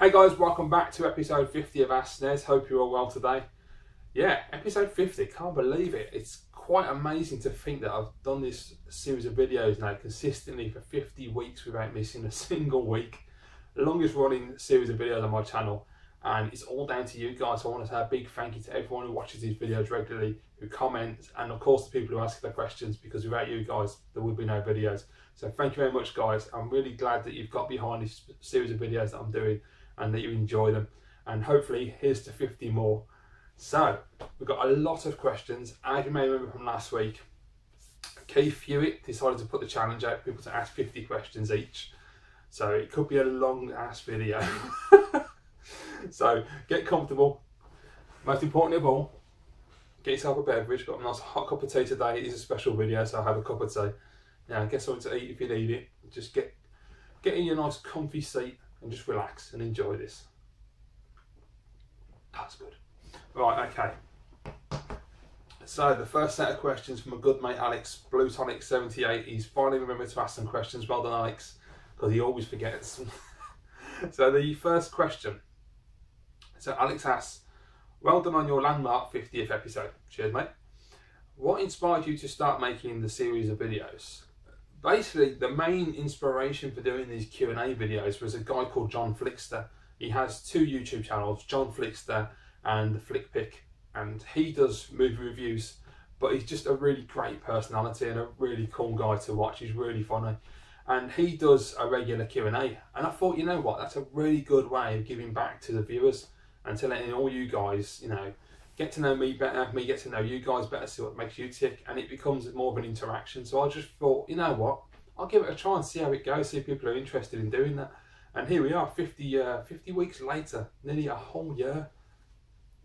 Hey guys, welcome back to episode 50 of Ask SNES. Hope you're all well today. Yeah, episode 50, can't believe it. It's quite amazing to think that I've done this series of videos now consistently for 50 weeks without missing a single week. The longest running series of videos on my channel, and it's all down to you guys. So I want to say a big thank you to everyone who watches these videos regularly, who comments, and of course the people who ask the questions, because without you guys there would be no videos. So thank you very much guys. I'm really glad that you've got behind this series of videos that I'm doing and that you enjoy them, and hopefully here's to 50 more. So we've got a lot of questions. As you may remember from last week, Keith Hewitt decided to put the challenge out for people to ask 50 questions each, so it could be a long ass video. So get comfortable. Most importantly of all, get yourself a beverage. Got a nice hot cup of tea today. It is a special video, so have a cup of tea. Now get something to eat if you need it. Just get in your nice comfy seat and just relax and enjoy this. That's good. Right, okay. So the first set of questions from a good mate Alex, BlueTonic78. He's finally remembered to ask some questions. Well done Alex, because he always forgets. So the first question. So Alex asks, well done on your landmark 50th episode. Cheers mate. What inspired you to start making the series of videos? Basically, the main inspiration for doing these Q&A videos was a guy called John Flickster. He has two YouTube channels, John Flickster and the Flick Pick, and he does movie reviews, but he's just a really great personality and a really cool guy to watch. He's really funny, and he does a regular Q&A, and I thought, you know what, that's a really good way of giving back to the viewers and to letting all you guys, you know, get to know me better, me get to know you guys better, see what makes you tick, and it becomes more of an interaction. So I just thought, you know what, I'll give it a try and see how it goes, see if people are interested in doing that. And here we are, 50 weeks later, nearly a whole year.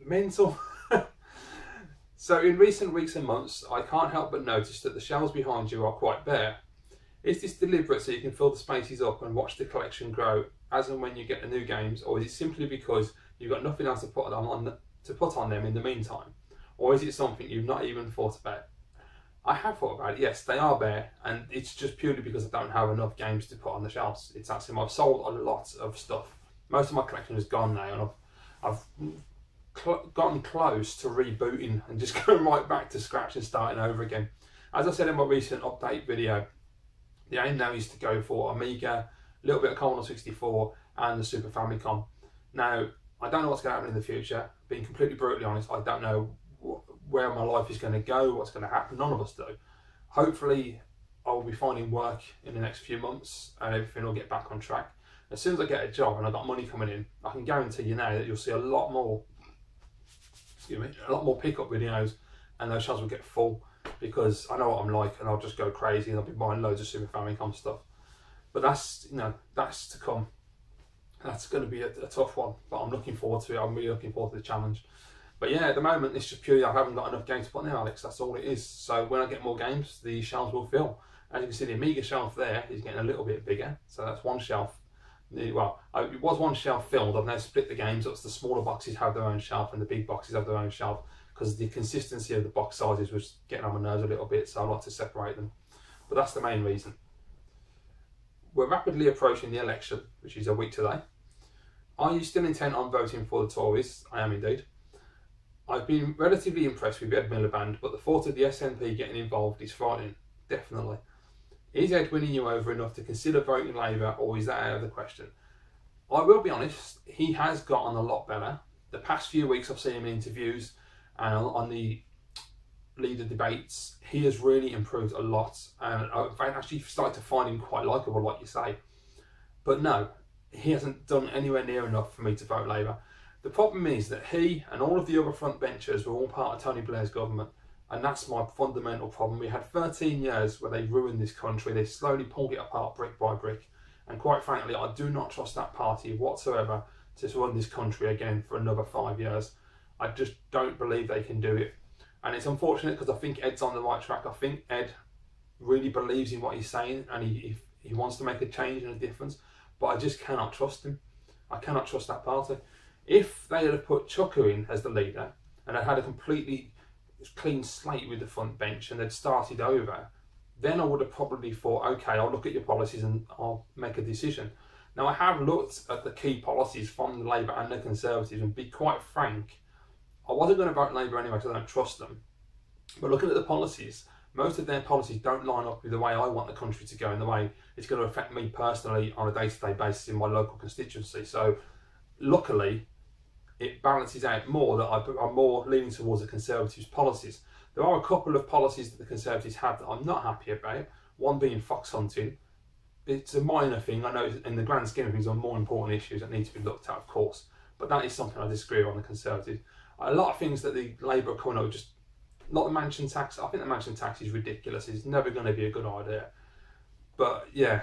Mental. So in recent weeks and months, I can't help but notice that the shelves behind you are quite bare. Is this deliberate so you can fill the spaces up and watch the collection grow as and when you get the new games, or is it simply because you've got nothing else to put on them in the meantime? Or is it something you've not even thought about? I have thought about it, yes, they are bare, and it's just purely because I don't have enough games to put on the shelves. It's actually, I've sold a lot of stuff. Most of my collection is gone now, and I've gotten close to rebooting and just going right back to scratch and starting over again. As I said in my recent update video, the aim now is to go for Amiga, a little bit of Commodore 64 and the Super Famicom. Now, I don't know what's going to happen in the future. Being completely brutally honest, I don't know where my life is going to go, what's going to happen. None of us do. Hopefully, I will be finding work in the next few months and everything will get back on track. As soon as I get a job and I've got money coming in, I can guarantee you now that you'll see a lot more, a lot more pickup videos, and those shelves will get full, because I know what I'm like and I'll just go crazy and I'll be buying loads of Super Famicom stuff. But that's, you know, that's to come. That's going to be a tough one, but I'm looking forward to it. I'm really looking forward to the challenge. But yeah, at the moment, it's just purely I haven't got enough games to put now, Alex. That's all it is. So when I get more games, the shelves will fill. As you can see, the Amiga shelf there is getting a little bit bigger. So that's one shelf. Well, it was one shelf filled. I've now split the games up so the smaller boxes have their own shelf and the big boxes have their own shelf, because the consistency of the box sizes was getting on my nerves a little bit, so I like to separate them. But that's the main reason. We're rapidly approaching the election, which is a week today. Are you still intent on voting for the Tories? I am indeed. I've been relatively impressed with Ed Miliband, but the thought of the SNP getting involved is frightening, definitely. Is Ed winning you over enough to consider voting Labour, or is that out of the question? I will be honest, he has gotten a lot better. The past few weeks I've seen him in interviews and on the leader debates, he has really improved a lot, and I've actually started to find him quite likeable, like you say. But no, he hasn't done anywhere near enough for me to vote Labour. The problem is that he and all of the other frontbenchers were all part of Tony Blair's government, and that's my fundamental problem. We had 13 years where they ruined this country. They slowly pulled it apart brick by brick, and quite frankly, I do not trust that party whatsoever to run this country again for another 5 years. I just don't believe they can do it, and it's unfortunate because I think Ed's on the right track. I think Ed really believes in what he's saying, and he wants to make a change and a difference, but I just cannot trust him. I cannot trust that party. If they had put Chucker in as the leader and had a completely clean slate with the front bench and they'd started over, then I would have probably thought, okay, I'll look at your policies and I'll make a decision. Now, I have looked at the key policies from the Labour and the Conservatives, and be quite frank, I wasn't going to vote Labour anyway because I don't trust them. But looking at the policies, most of their policies don't line up with the way I want the country to go and the way it's going to affect me personally on a day-to-day basis in my local constituency. So luckily, it balances out more that I'm more leaning towards the Conservatives' policies. There are a couple of policies that the Conservatives have that I'm not happy about, one being fox hunting. It's a minor thing. I know in the grand scheme of things, there are more important issues that need to be looked at, of course, but that is something I disagree on the Conservatives. A lot of things that the Labour are coming up with, just not the mansion tax. I think the mansion tax is ridiculous. It's never going to be a good idea. But yeah,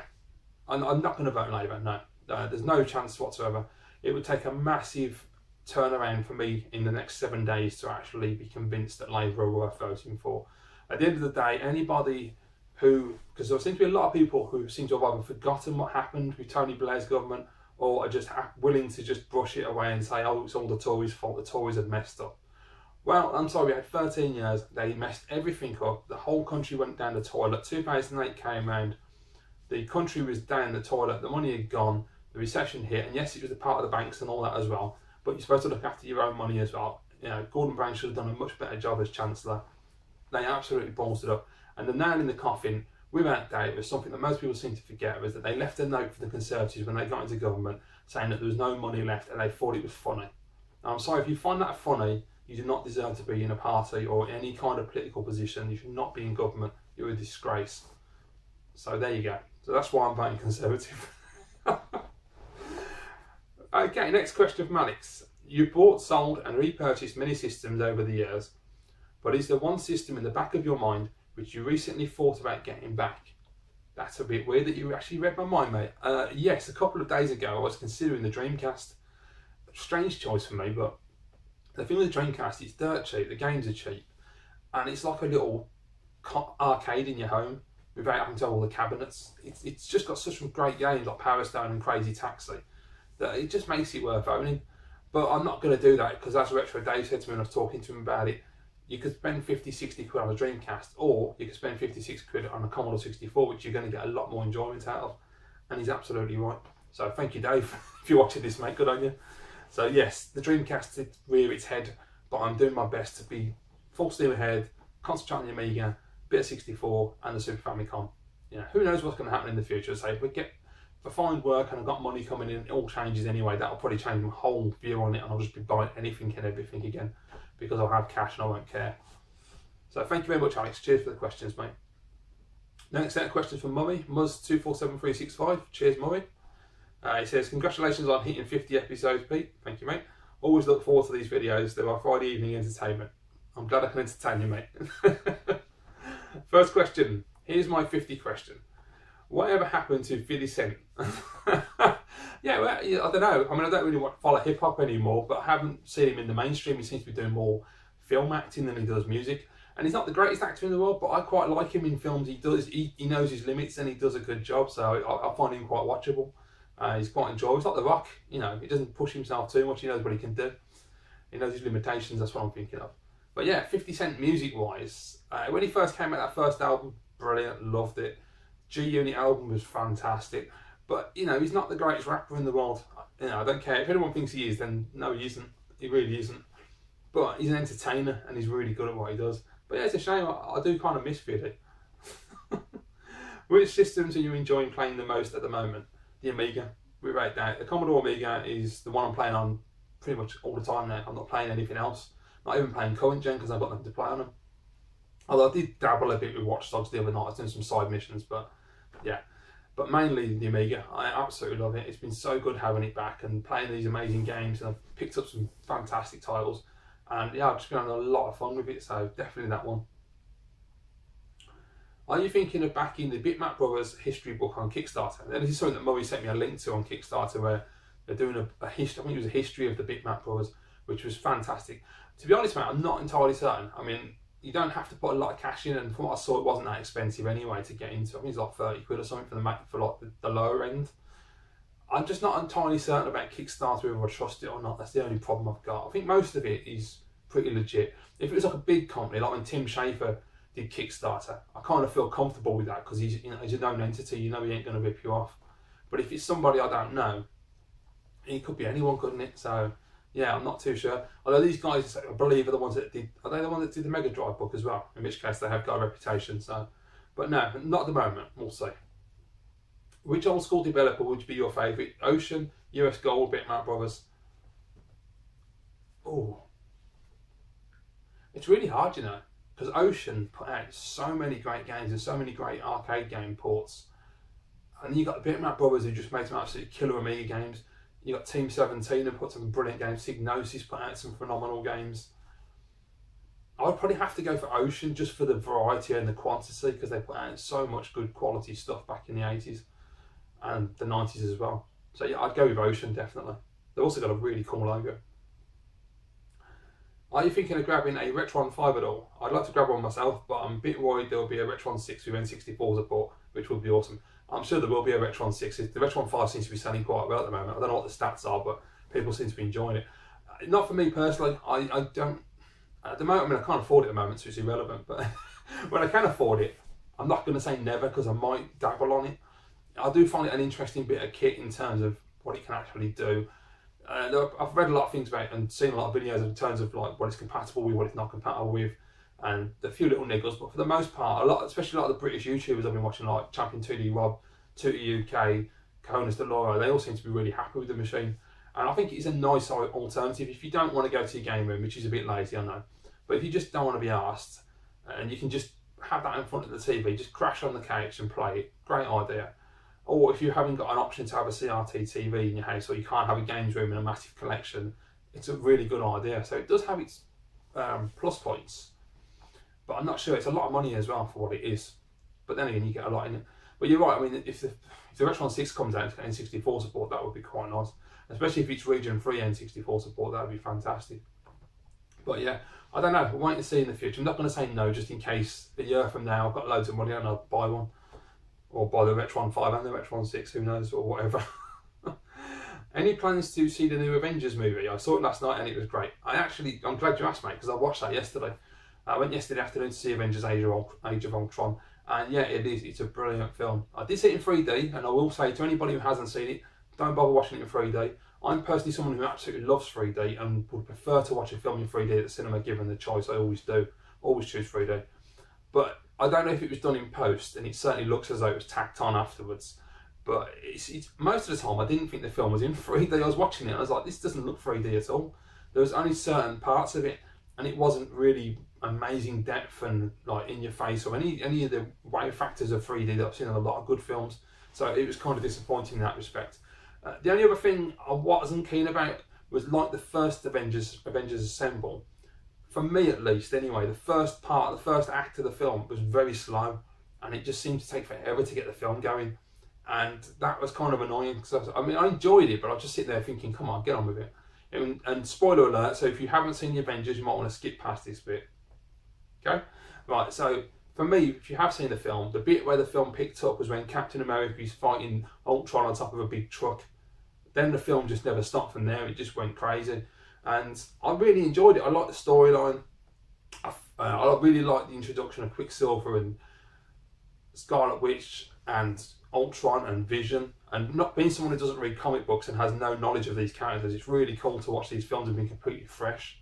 I'm not going to vote Labour, no. There's no chance whatsoever. It would take a massive turnaround for me in the next 7 days to actually be convinced that Labour are worth voting for. At the end of the day, anybody who, because there seem to be a lot of people who seem to have either forgotten what happened with Tony Blair's government or are just willing to just brush it away and say, oh, it's all the Tories' fault, the Tories have messed up. Well, I'm sorry, we had 13 years, they messed everything up, the whole country went down the toilet, 2008 came round, the country was down the toilet, the money had gone, the recession hit, and yes, it was a part of the banks and all that as well, but you're supposed to look after your own money as well. You know, Gordon Brown should have done a much better job as Chancellor. They absolutely ballsed it up. And the nail in the coffin, without doubt, was something that most people seem to forget, was that they left a note for the Conservatives when they got into government saying that there was no money left and they thought it was funny. Now, I'm sorry, if you find that funny, you do not deserve to be in a party or any kind of political position. You should not be in government. You're a disgrace. So there you go. So that's why I'm voting Conservative. Okay, next question from Alex. You bought, sold and repurchased many systems over the years, but is there one system in the back of your mind which you recently thought about getting back? That's a bit weird that you actually read my mind, mate. Yes, a couple of days ago I was considering the Dreamcast. Strange choice for me, but the thing with the Dreamcast, it's dirt cheap, the games are cheap, and it's like a little arcade in your home without having to have all the cabinets. It's just got such some great games like Power Stone and Crazy Taxi that it just makes it worth owning. But I'm not going to do that because, as Retro Dave said to me when I was talking to him about it, you could spend 50, 60 quid on a Dreamcast, or you could spend 50, 60 quid on a Commodore 64, which you're going to get a lot more enjoyment out of. And he's absolutely right. So thank you, Dave, if you're watching this, mate. Good on you. So yes, the Dreamcast did rear its head, but I'm doing my best to be full steam ahead, concentrate on the Amiga, bit of 64, and the Super Famicom. You know, who knows what's going to happen in the future? So if I find work and I've got money coming in, it all changes anyway. That'll probably change my whole view on it, and I'll just be buying anything and everything again because I'll have cash and I won't care. So thank you very much, Alex. Cheers for the questions, mate. Next set of questions from Murray, Muzz247365. Cheers, Murray. He says, congratulations on hitting 50 episodes, Pete. Thank you, mate. Always look forward to these videos. They're my Friday evening entertainment. I'm glad I can entertain you, mate. First question. Here's my 50 question. Whatever happened to 50 Cent? Yeah, well, I don't know. I mean, I don't really follow hip hop anymore, but I haven't seen him in the mainstream. He seems to be doing more film acting than he does music. And he's not the greatest actor in the world, but I quite like him in films. He knows his limits and he does a good job, so I find him quite watchable. He's quite enjoyable. He's like The Rock, you know, he doesn't push himself too much. He knows what he can do. He knows his limitations, that's what I'm thinking of. But yeah, 50 Cent music-wise, when he first came out, that first album, brilliant, loved it. G-Unit album was fantastic. But, you know, he's not the greatest rapper in the world. You know, I don't care. If anyone thinks he is, then no, he isn't. He really isn't. But he's an entertainer and he's really good at what he does. But yeah, it's a shame. I do kind of miss 50. Which systems are you enjoying playing the most at the moment? The Amiga, without doubt. The Commodore Amiga is the one I'm playing on pretty much all the time now. I'm not playing anything else. Not even playing current gen because I've got nothing to play on them. Although I did dabble a bit with Watch Dogs the other night. I was doing some side missions, but yeah. But mainly the Amiga. I absolutely love it. It's been so good having it back and playing these amazing games. And I've picked up some fantastic titles. And yeah, I've just been having a lot of fun with it. So definitely that one. Are you thinking of backing the Bitmap Brothers history book on Kickstarter? And this is something that Murray sent me a link to on Kickstarter, where they're doing a history. I think it was a history of the Bitmap Brothers, which was fantastic. To be honest, mate, I'm not entirely certain. I mean, you don't have to put a lot of cash in, and from what I saw, it wasn't that expensive anyway to get into. I think it's like 30 quid or something for like the lower end. I'm just not entirely certain about Kickstarter, whether I trust it or not. That's the only problem I've got. I think most of it is pretty legit. If it was like a big company, like when Tim Schafer did Kickstarter, I kind of feel comfortable with that because he's a known entity. You know he ain't going to rip you off. But if it's somebody I don't know, it could be anyone, couldn't it? So yeah, I'm not too sure. Although these guys, I believe, are the ones that did. Are they the ones that did the Mega Drive book as well? In which case, they have got a reputation. So, but no, not at the moment. We'll see. Which old school developer would be your favourite? Ocean, US Gold, Bitmap Brothers. Oh, it's really hard, you know, because Ocean put out so many great games and so many great arcade game ports. And you got the Bitmap Brothers who just made some absolute killer Amiga games. You got Team 17 who put some brilliant games. Psygnosis put out some phenomenal games. I would probably have to go for Ocean just for the variety and the quantity, because they put out so much good quality stuff back in the 80s and the 90s as well. So yeah, I'd go with Ocean, definitely. They've also got a really cool logo. Are you thinking of grabbing a Retron 5 at all? I'd like to grab one myself, but I'm a bit worried there will be a Retron 6 with N64 support, which would be awesome. I'm sure there will be a Retron 6. The Retron 5 seems to be selling quite well at the moment. I don't know what the stats are, but people seem to be enjoying it. Not for me personally. I don't... At the moment, I mean, I can't afford it at the moment, so it's irrelevant. But when I can afford it, I'm not going to say never, because I might dabble on it. I do find it an interesting bit of kit in terms of what it can actually do. I've read a lot of things about it and seen a lot of videos in terms of like what it's compatible with, what it's not compatible with, and a few little niggles. But for the most part, especially a lot of the British YouTubers I've been watching, like Champion 2D Rob, 2D UK, Conas Deloro, they all seem to be really happy with the machine. And I think it's a nice alternative if you don't want to go to your game room, which is a bit lazy, I know. But if you just don't want to be asked, and you can just have that in front of the TV, just crash on the couch and play it, great idea. Or if you haven't got an option to have a CRT TV in your house, or you can't have a games room and a massive collection, it's a really good idea. So it does have its plus points, but I'm not sure. It's a lot of money as well for what it is. But then again, you get a lot in it. But you're right. I mean, if the Retron 6 comes out and N64 support, that would be quite nice. Especially if it's region 3 N64 support, that would be fantastic. But yeah, I don't know. We'll wait and see in the future. I'm not going to say no, just in case a year from now I've got loads of money and I'll buy one. Or buy the Retron 5 and the Retron 6, who knows, or whatever. Any plans to see the new Avengers movie? I saw it last night and it was great. I'm glad you asked, mate, because I watched that yesterday. I went yesterday afternoon to see Avengers Age of Ultron, and yeah, it's a brilliant film. I did see it in 3D, and I will say to anybody who hasn't seen it, don't bother watching it in 3D. I'm personally someone who absolutely loves 3D and would prefer to watch a film in 3D at the cinema given the choice. I always do, always choose 3D. But I don't know if it was done in post, and it certainly looks as though it was tacked on afterwards. But it's most of the time I didn't think the film was in 3D. I was watching it and I was like, this doesn't look 3D at all. There was only certain parts of it, and it wasn't really amazing depth and like in your face or any of the wow factors of 3D that I've seen in a lot of good films. So it was kind of disappointing in that respect. The only other thing I wasn't keen about was like the first Avengers Assemble. For me at least anyway, the first act of the film was very slow, and it just seemed to take forever to get the film going, and that was kind of annoying because I mean I enjoyed it, but I was just sitting there thinking, come on, get on with it. And spoiler alert, so if you haven't seen the Avengers, you might want to skip past this bit. Okay? Right, so for me, if you have seen the film, the bit where the film picked up was when Captain America is fighting Ultron on top of a big truck. Then the film just never stopped from there, it just went crazy. And I really enjoyed it. I liked the storyline. I really liked the introduction of Quicksilver and Scarlet Witch and Ultron and Vision. And not being someone who doesn't read comic books and has no knowledge of these characters, it's really cool to watch these films and be completely fresh.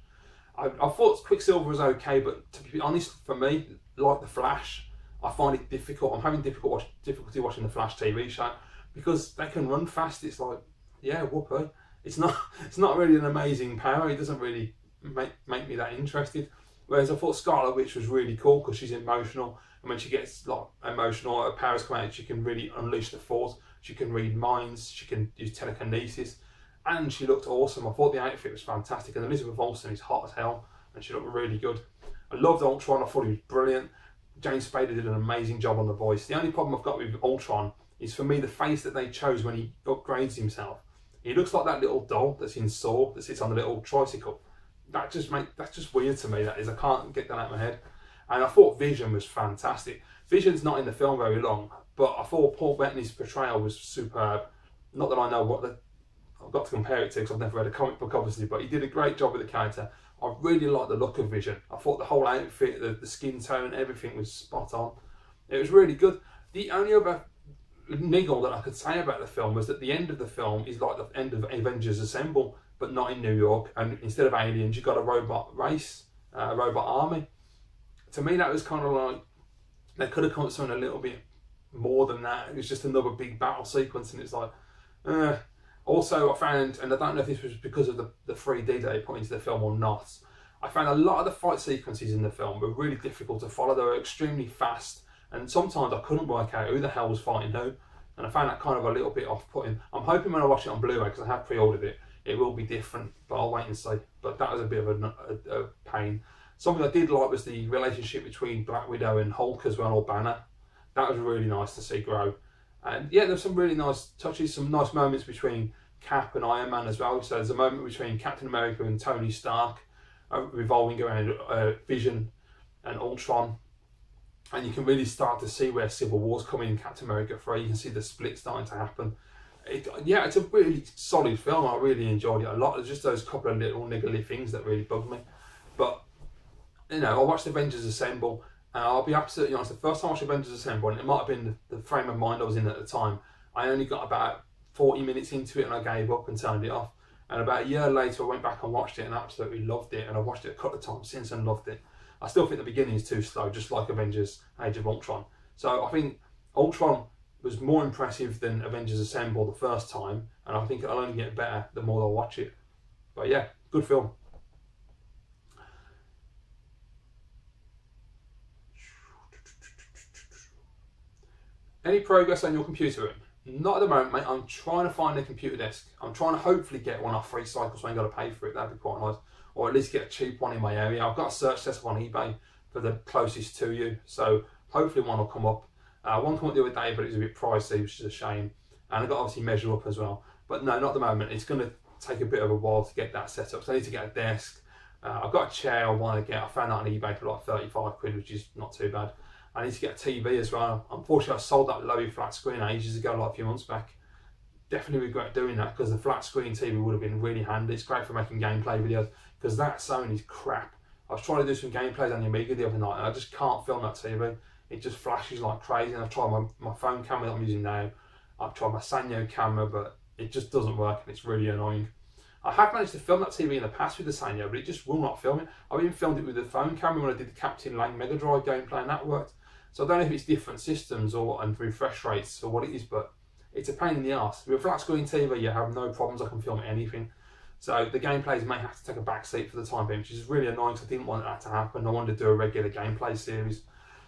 I thought Quicksilver was okay, but to be honest, for me, like The Flash, I find it difficult. I'm having difficulty watching the Flash TV show because they can run fast. It's like, yeah, whoopee. It's not really an amazing power. It doesn't really make me that interested. Whereas I thought Scarlet Witch was really cool because she's emotional, and when she gets like emotional, her powers come out. She can really unleash the force. She can read minds. She can use telekinesis, and she looked awesome. I thought the outfit was fantastic, and Elizabeth Olsen is hot as hell, and she looked really good. I loved Ultron. I thought he was brilliant. James Spader did an amazing job on the voice. The only problem I've got with Ultron is for me the face that they chose when he upgrades himself. He looks like that little doll that's in Saw that sits on the little tricycle. That's just weird to me. That is, I can't get that out of my head. And I thought Vision was fantastic. Vision's not in the film very long, but I thought Paul Bettany's portrayal was superb. Not that I know I've got to compare it to because I've never read a comic book, obviously, but he did a great job with the character. I really liked the look of Vision. I thought the whole outfit, the skin tone, everything was spot on. It was really good. The only other niggle that I could say about the film was that the end of the film is like the end of Avengers Assemble, but not in New York, and instead of aliens, you've got a robot race, a robot army. To me, that was kind of like, they could have come up with something a little bit more than that. It was just another big battle sequence, and it's like, Also, I found, and I don't know if this was because of the 3D that they put into the film or not, I found a lot of the fight sequences in the film were really difficult to follow. They were extremely fast, and sometimes I couldn't work out who the hell was fighting who, and I found that kind of a little bit off-putting. I'm hoping when I watch it on Blu-ray, because I have pre-ordered it, it will be different, but I'll wait and see. But that was a bit of a pain. Something I did like was the relationship between Black Widow and Hulk as well, or Banner. That was really nice to see grow. And yeah, there's some really nice touches, some nice moments between Cap and Iron Man as well. So there's a moment between Captain America and Tony Stark, revolving around Vision and Ultron. And you can really start to see where Civil War's coming in Captain America 3. You can see the split starting to happen. Yeah, it's a really solid film. I really enjoyed it a lot. There's just those couple of little niggly things that really bugged me. But, you know, I watched Avengers Assemble, and I'll be absolutely honest, the first time I watched Avengers Assemble, and it might have been the frame of mind I was in at the time, I only got about 40 minutes into it and I gave up and turned it off. And about a year later, I went back and watched it and absolutely loved it. And I've watched it a couple of times since and loved it. I still think the beginning is too slow, just like Avengers Age of Ultron. So I think Ultron was more impressive than Avengers Assemble the first time, and I think it'll only get better the more I watch it. But yeah, good film. Any progress on your computer room? Not at the moment, mate. I'm trying to find a computer desk. I'm trying to hopefully get one off free cycle so I ain't got to pay for it. That'd be quite nice. Or at least get a cheap one in my area. I've got a search set up on eBay for the closest to you. So hopefully one will come up. One came up the other day, but it was a bit pricey, which is a shame. And I've got to obviously measure up as well. But no, not at the moment. It's going to take a bit of a while to get that set up. So I need to get a desk. I've got a chair I want to get. I found that on eBay for like 35 quid, which is not too bad. I need to get a TV as well. Unfortunately, I sold that low flat screen ages ago, like a few months back. Definitely regret doing that, because the flat screen TV would have been really handy. It's great for making gameplay videos, because that Sony's crap. I was trying to do some gameplays on the Amiga the other night, and I just can't film that TV. It just flashes like crazy, and I've tried my phone camera that I'm using now. I've tried my Sanyo camera, but it just doesn't work, and it's really annoying. I have managed to film that TV in the past with the Sanyo, but it just will not film it. I've even filmed it with the phone camera when I did the Captain Lang Mega Drive gameplay, and that worked. So I don't know if it's different systems and refresh rates or what it is, but it's a pain in the arse. With a flat screen TV, you have no problems. I can film anything. So the gameplays may have to take a back seat for the time being, which is really annoying because I didn't want that to happen. I wanted to do a regular gameplay series.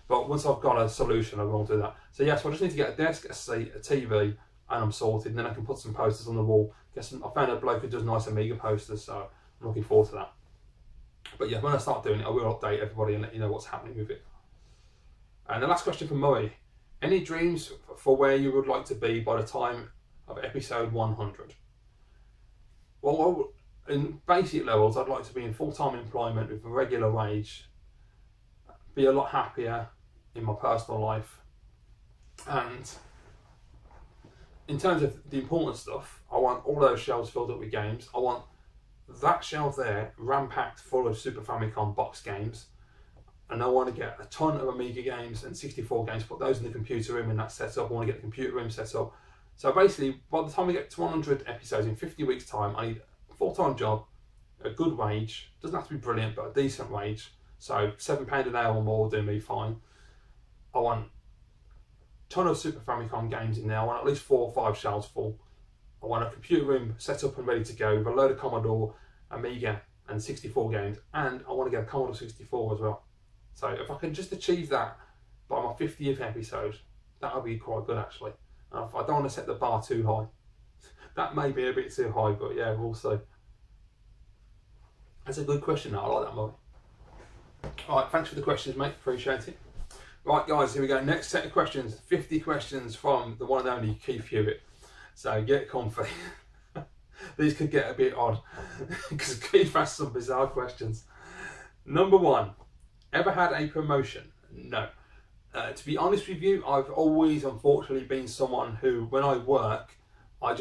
But once I've got a solution, I will do that. So yes, I just need to get a desk, a seat, a TV, and I'm sorted. And then I can put some posters on the wall. I found a bloke who does nice Amiga posters, so I'm looking forward to that. But yeah, when I start doing it, I will update everybody and let you know what's happening with it. And the last question from Murray. Any dreams for where you would like to be by the time of episode 100? Well, in basic levels, I'd like to be in full-time employment with a regular wage, be a lot happier in my personal life, and in terms of the important stuff, I want all those shelves filled up with games. I want that shelf there ram-packed full of Super Famicom box games. And I want to get a ton of Amiga games and 64 games, put those in the computer room and that's set up. I want to get the computer room set up. So basically, by the time we get to 100 episodes in 50 weeks' time, I need a full-time job, a good wage. Doesn't have to be brilliant, but a decent wage. So £7 an hour or more will do me fine. I want a ton of Super Famicom games in there. I want at least 4 or 5 shelves full. I want a computer room set up and ready to go with a load of Commodore, Amiga and 64 games. And I want to get a Commodore 64 as well. So if I can just achieve that by my 50th episode, that would be quite good actually. I don't want to set the bar too high. That may be a bit too high, but yeah, we'll see. That's a good question. I like that, Molly. Alright, thanks for the questions, mate. Appreciate it. Right, guys, here we go. Next set of questions. 50 questions from the one and only Keith Hewitt. So get comfy. These could get a bit odd because Keith asked some bizarre questions. Number 1. Ever had a promotion? No. To be honest with you, I've always unfortunately been someone who, when I work, I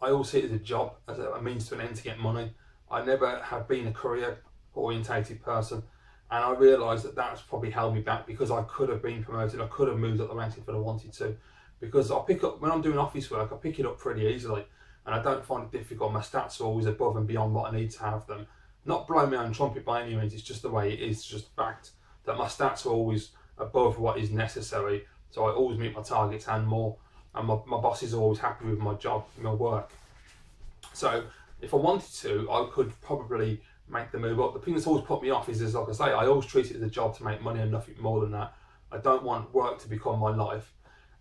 always see it as a job, as a means to an end to get money. I never have been a career orientated person, and I realised that that's probably held me back because I could have been promoted, I could have moved up the ranks if I wanted to. because I pick up, when I'm doing office work, I pick it up pretty easily, and I don't find it difficult. My stats are always above and beyond what I need to have them. Not blowing my own trumpet by any means, it's just the way it is. It's just fact that my stats are always above what is necessary, so I always meet my targets and more, and my boss is always happy with my job, my work. So if I wanted to, I could probably make the move up. The thing that's always put me off is like I say, I always treat it as a job to make money and nothing more than that. I don't want work to become my life.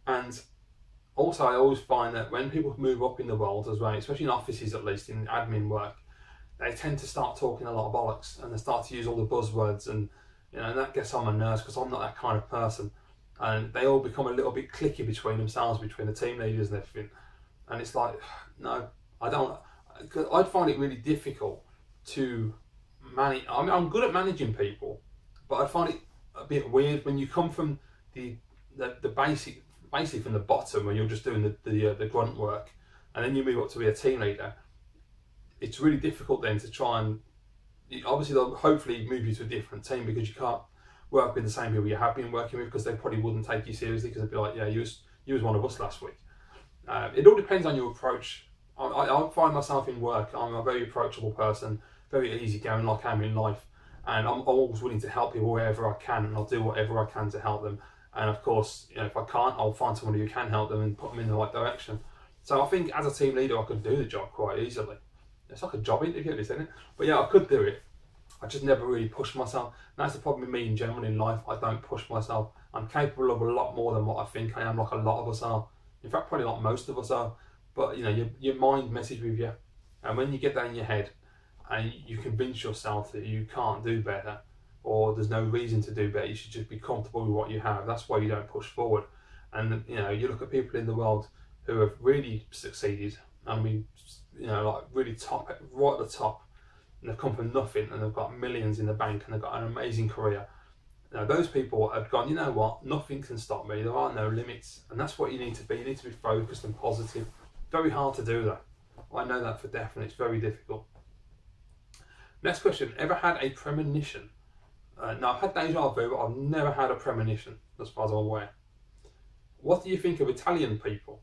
And also I always find that when people move up in the world as well, especially in offices at least, in admin work, they tend to start talking a lot of bollocks, and they start to use all the buzzwords, and and that gets on my nerves because I'm not that kind of person. And they all become a little bit cliquey between themselves, between the team leaders and everything. And it's like, no, I don't. I'd find it really difficult to manage. I mean, I'm good at managing people, but I find it a bit weird when you come from the basic, basically from the bottom, where you're just doing the grunt work, and then you move up to be a team leader. It's really difficult then to try and, obviously they'll hopefully move you to a different team, because you can't work with the same people you have been working with, because they probably wouldn't take you seriously, because they'd be like, yeah, you was one of us last week. It all depends on your approach. I find myself in work, I'm a very approachable person, very easygoing like I am in life, and I'm always willing to help people wherever I can, and I'll do whatever I can to help them. And of course, if I can't, I'll find somebody who can help them and put them in the right direction. So I think as a team leader, I could do the job quite easily. It's like a job interview, isn't it? But yeah, I could do it. I just never really push myself. And that's the problem with me in general in life. I don't push myself. I'm capable of a lot more than what I think I am, like a lot of us are. In fact, probably like most of us are. But your mind messes with you. And when you get that in your head and you convince yourself that you can't do better, or there's no reason to do better, you should just be comfortable with what you have. That's why you don't push forward. And you look at people in the world who have really succeeded. I mean, like really top, right at the top, and they've come from nothing, and they've got millions in the bank, and they've got an amazing career. Now, those people have gone, you know what, nothing can stop me, there are no limits, and that's what you need to be. You need to be focused and positive. Very hard to do that. I know that for definite, it's very difficult. Next question, ever had a premonition? Now, I've had deja vu, but I've never had a premonition, as far as I'm aware. What do you think of Italian people?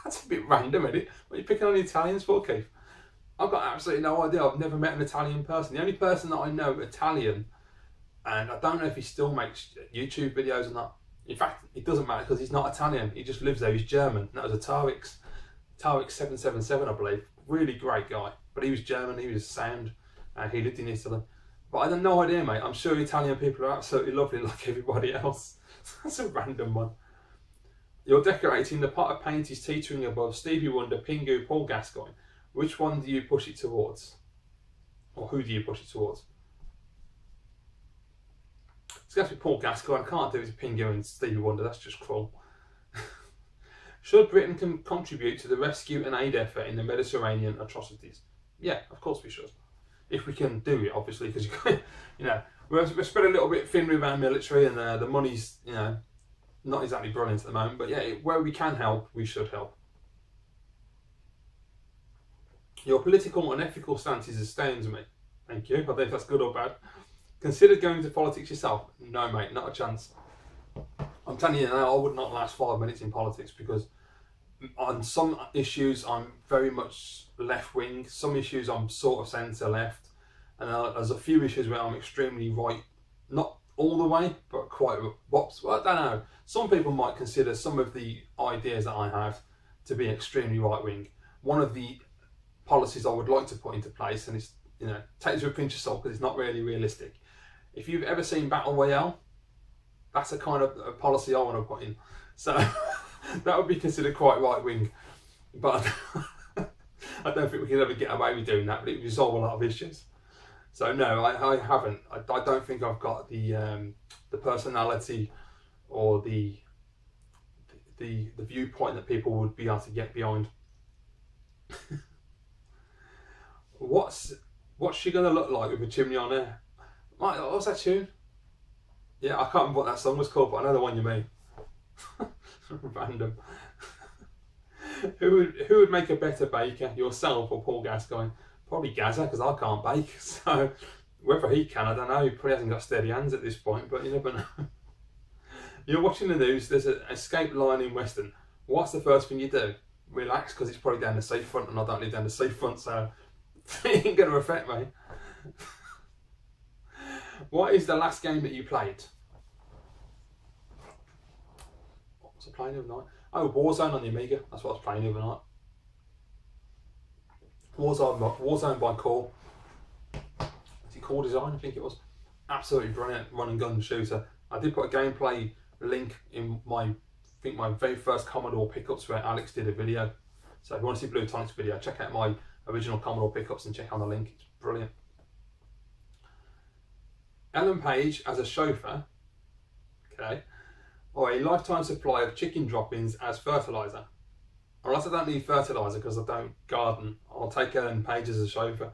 That's a bit random, isn't it? What are you picking on the Italians for, Keith? I've got absolutely no idea. I've never met an Italian person. The only person that I know Italian, and I don't know if he still makes YouTube videos or not. In fact, it doesn't matter because he's not Italian. He just lives there. He's German. That was a Tarek 777, I believe. Really great guy. But he was German. He was sound. And he lived in Italy. But I have no idea, mate. I'm sure Italian people are absolutely lovely like everybody else. That's a random one. You're decorating, the pot of paint is teetering above Stevie Wonder, Pingu, Paul Gascoigne. Which one do you push it towards? Or who do you push it towards? It's going to be Paul Gascoigne. I can't do it to Pingu and Stevie Wonder, that's just cruel. Should Britain contribute to the rescue and aid effort in the Mediterranean atrocities? Yeah, of course we should. If we can do it, obviously, because we're spread a little bit thin with our military, and the money's, not exactly brilliant at the moment, but yeah, where we can help, we should help. Your political and ethical stances astounds me. Thank you. I don't know if that's good or bad. Consider going to politics yourself? No, mate, not a chance. I'm telling you now, I would not last 5 minutes in politics, because on some issues I'm very much left-wing, some issues I'm sort of centre-left, and there's a few issues where I'm extremely right, not all the way, but quite, well, I don't know. Some people might consider some of the ideas that I have to be extremely right-wing. One of the policies I would like to put into place, and it's, take this with a pinch of salt because it's not really realistic. If you've ever seen Battle Royale, that's a kind of a policy I want to put in. So that would be considered quite right-wing. But I don't think we can ever get away with doing that, but it would resolve a lot of issues. So no, I haven't. I don't think I've got the personality or the viewpoint that people would be able to get behind. What's she gonna look like with a chimney on her? Mate, what's that tune? Yeah, I can't remember what that song was called, but I know the one you mean. Random. Who would make a better baker, yourself or Paul Gascoigne? Probably Gazza, because I can't bake. So whether he can, I don't know. He probably hasn't got steady hands at this point, but you never know. You're watching the news. There's an escape line in Weston. What's the first thing you do? Relax, because it's probably down the seafront and I don't live down the seafront, so it ain't going to affect me. What is the last game that you played? What was I playing the other night? Oh, Warzone on the Amiga. That's what I was playing the other night. Warzone by Core. Is it Core Design? I think it was. Absolutely brilliant run and gun shooter. I did put a gameplay link in my very first Commodore pickups where Alex did a video. So if you want to see Blue Tonic's video, check out my original Commodore pickups and check on the link. It's brilliant. Ellen Page as a chauffeur, okay, or a lifetime supply of chicken droppings as fertiliser. Unless I don't need fertiliser because I don't garden, I'll take Ellen Page as a chauffeur.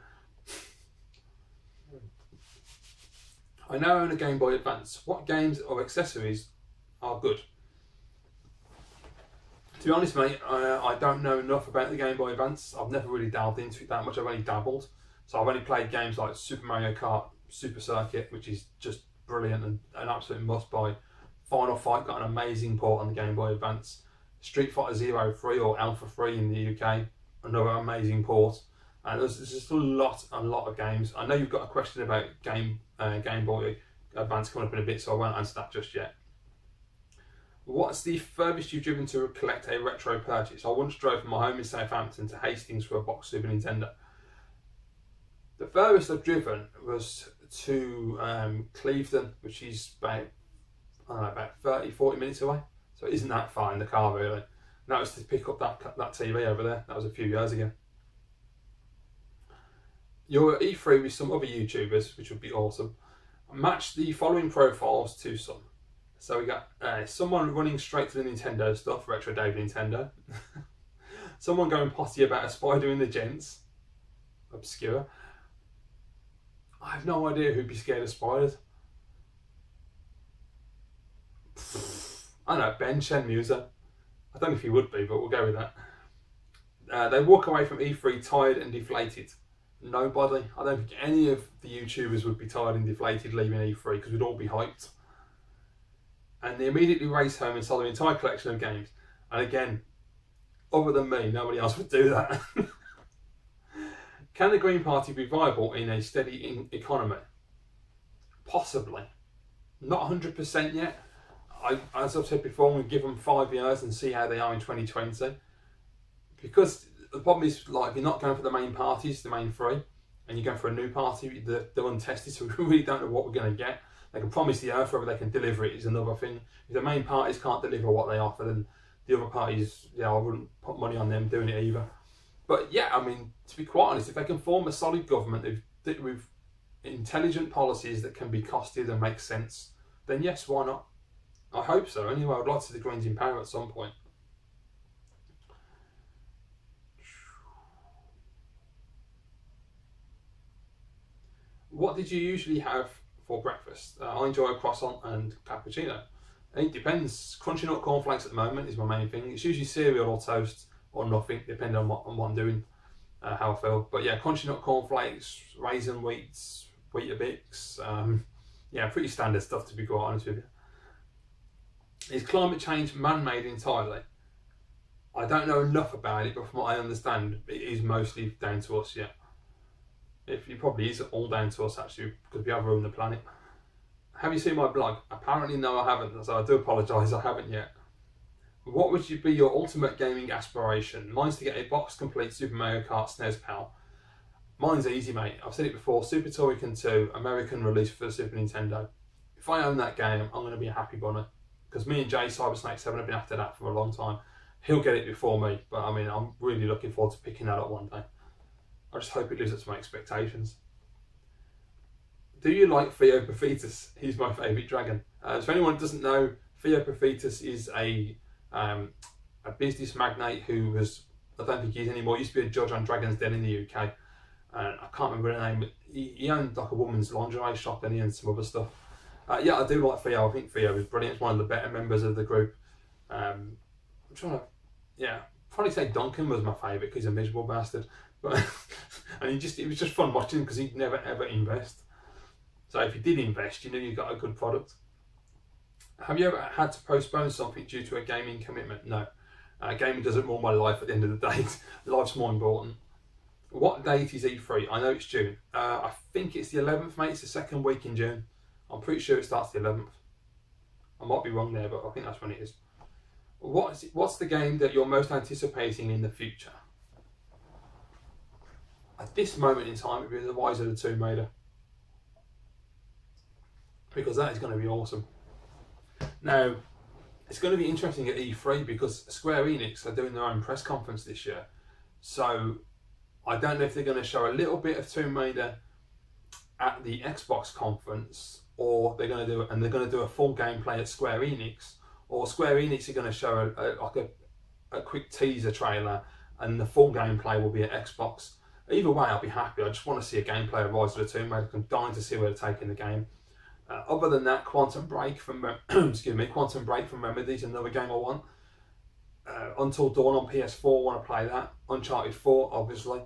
I now own a Game Boy Advance. What games or accessories are good? To be honest, mate, I don't know enough about the Game Boy Advance. I've never really delved into it that much. I've only dabbled. So I've only played games like Super Mario Kart, Super Circuit, which is just brilliant and an absolute must buy. Final Fight got an amazing port on the Game Boy Advance. Street Fighter Zero 3 or Alpha 3 in the UK, another amazing port. And there's just a lot of games. I know you've got a question about Game Boy Advance coming up in a bit, so I won't answer that just yet. What's the furthest you've driven to collect a retro purchase? I once drove from my home in Southampton to Hastings for a box Super Nintendo. The furthest I've driven was to Clevedon, which is about 30-40 minutes away. So it isn't that far in the car really. And that was to pick up that TV over there. That was a few years ago. You're at E3 with some other YouTubers, which would be awesome. Match the following profiles to some. So we got someone running straight to the Nintendo stuff, Retro Dave Nintendo. Someone going potty about a spider in the gents, obscure. I have no idea who'd be scared of spiders. I don't know, Ben Shenmue. I don't know if he would be, but we'll go with that. They walk away from E3 tired and deflated. Nobody. I don't think any of the YouTubers would be tired and deflated leaving E3 because we'd all be hyped. And they immediately race home and sell their entire collection of games. And again, other than me, nobody else would do that. Can the Green Party be viable in a steady economy? Possibly. Not 100% yet. As I've said before, we'll give them 5 years and see how they are in 2020. Because the problem is, like, if you're not going for the main parties, the main three, and you're going for a new party, they're untested, so we really don't know what we're going to get. They can promise the earth, whether they can deliver it is another thing. If the main parties can't deliver what they offer, then the other parties, yeah, I wouldn't put money on them doing it either. But yeah, I mean, to be quite honest, if they can form a solid government with intelligent policies that can be costed and make sense, then yes, why not? I hope so. Anyway, I'd like to see the Greens in power at some point. What did you usually have for breakfast? I enjoy a croissant and cappuccino. It depends. Crunchy nut cornflakes at the moment is my main thing. It's usually cereal or toast or nothing, depending on what I'm doing, how I feel. But yeah, crunchy nut cornflakes, raisin wheats, Weetabix. Yeah, pretty standard stuff, to be quite honest with you. Is climate change man-made entirely? I don't know enough about it, but from what I understand, it is mostly down to us, yeah. It probably is all down to us, actually, because we have ruined the planet. Have you seen my blog? Apparently no, I haven't, so I do apologise, I haven't yet. What would be your ultimate gaming aspiration? Mine's to get a box complete Super Mario Kart SNES PAL. Mine's easy, mate. I've said it before, Super Turrican 2, American release for the Super Nintendo. If I own that game, I'm going to be a happy bunny. Because me and Jay Cybersnake7 have been after that for a long time. He'll get it before me, but I mean, I'm really looking forward to picking that up one day. I just hope it lives up to my expectations. Do you like Theoprophetus? He's my favourite dragon. So for anyone who doesn't know, Theoprophetus is a business magnate who was, I don't think he is anymore, he used to be a judge on Dragon's Den in the UK. I can't remember the name, but he owned like a woman's lingerie shop and he owned some other stuff. Yeah, I do like Theo. I think Theo is brilliant. He's one of the better members of the group. I'm trying to, yeah, probably say Duncan was my favourite because he's a miserable bastard. But and it was just fun watching him because he'd never ever invest. So if you did invest, you knew you got a good product. Have you ever had to postpone something due to a gaming commitment? No. Gaming doesn't rule my life at the end of the day. Life's more important. What date is E3? I know it's June. I think it's the 11th, mate. It's the second week in June. I'm pretty sure it starts the 11th. I might be wrong there, but I think that's when it is. What's the game that you're most anticipating in the future? At this moment in time, it would be the Rise of the Tomb Raider. Because that is going to be awesome. Now, it's going to be interesting at E3 because Square Enix are doing their own press conference this year. So, I don't know if they're going to show a little bit of Tomb Raider at the Xbox conference, or they're going to do a full gameplay at Square Enix, or Square Enix are going to show a quick teaser trailer, and the full gameplay will be at Xbox. Either way, I'll be happy. I just want to see a gameplay of Rise of the Tomb Raider. I'm dying to see where they're taking the game. Other than that, Quantum Break from Quantum Break from Remedy is another game I want. Until Dawn on PS4, I want to play that. Uncharted 4, obviously.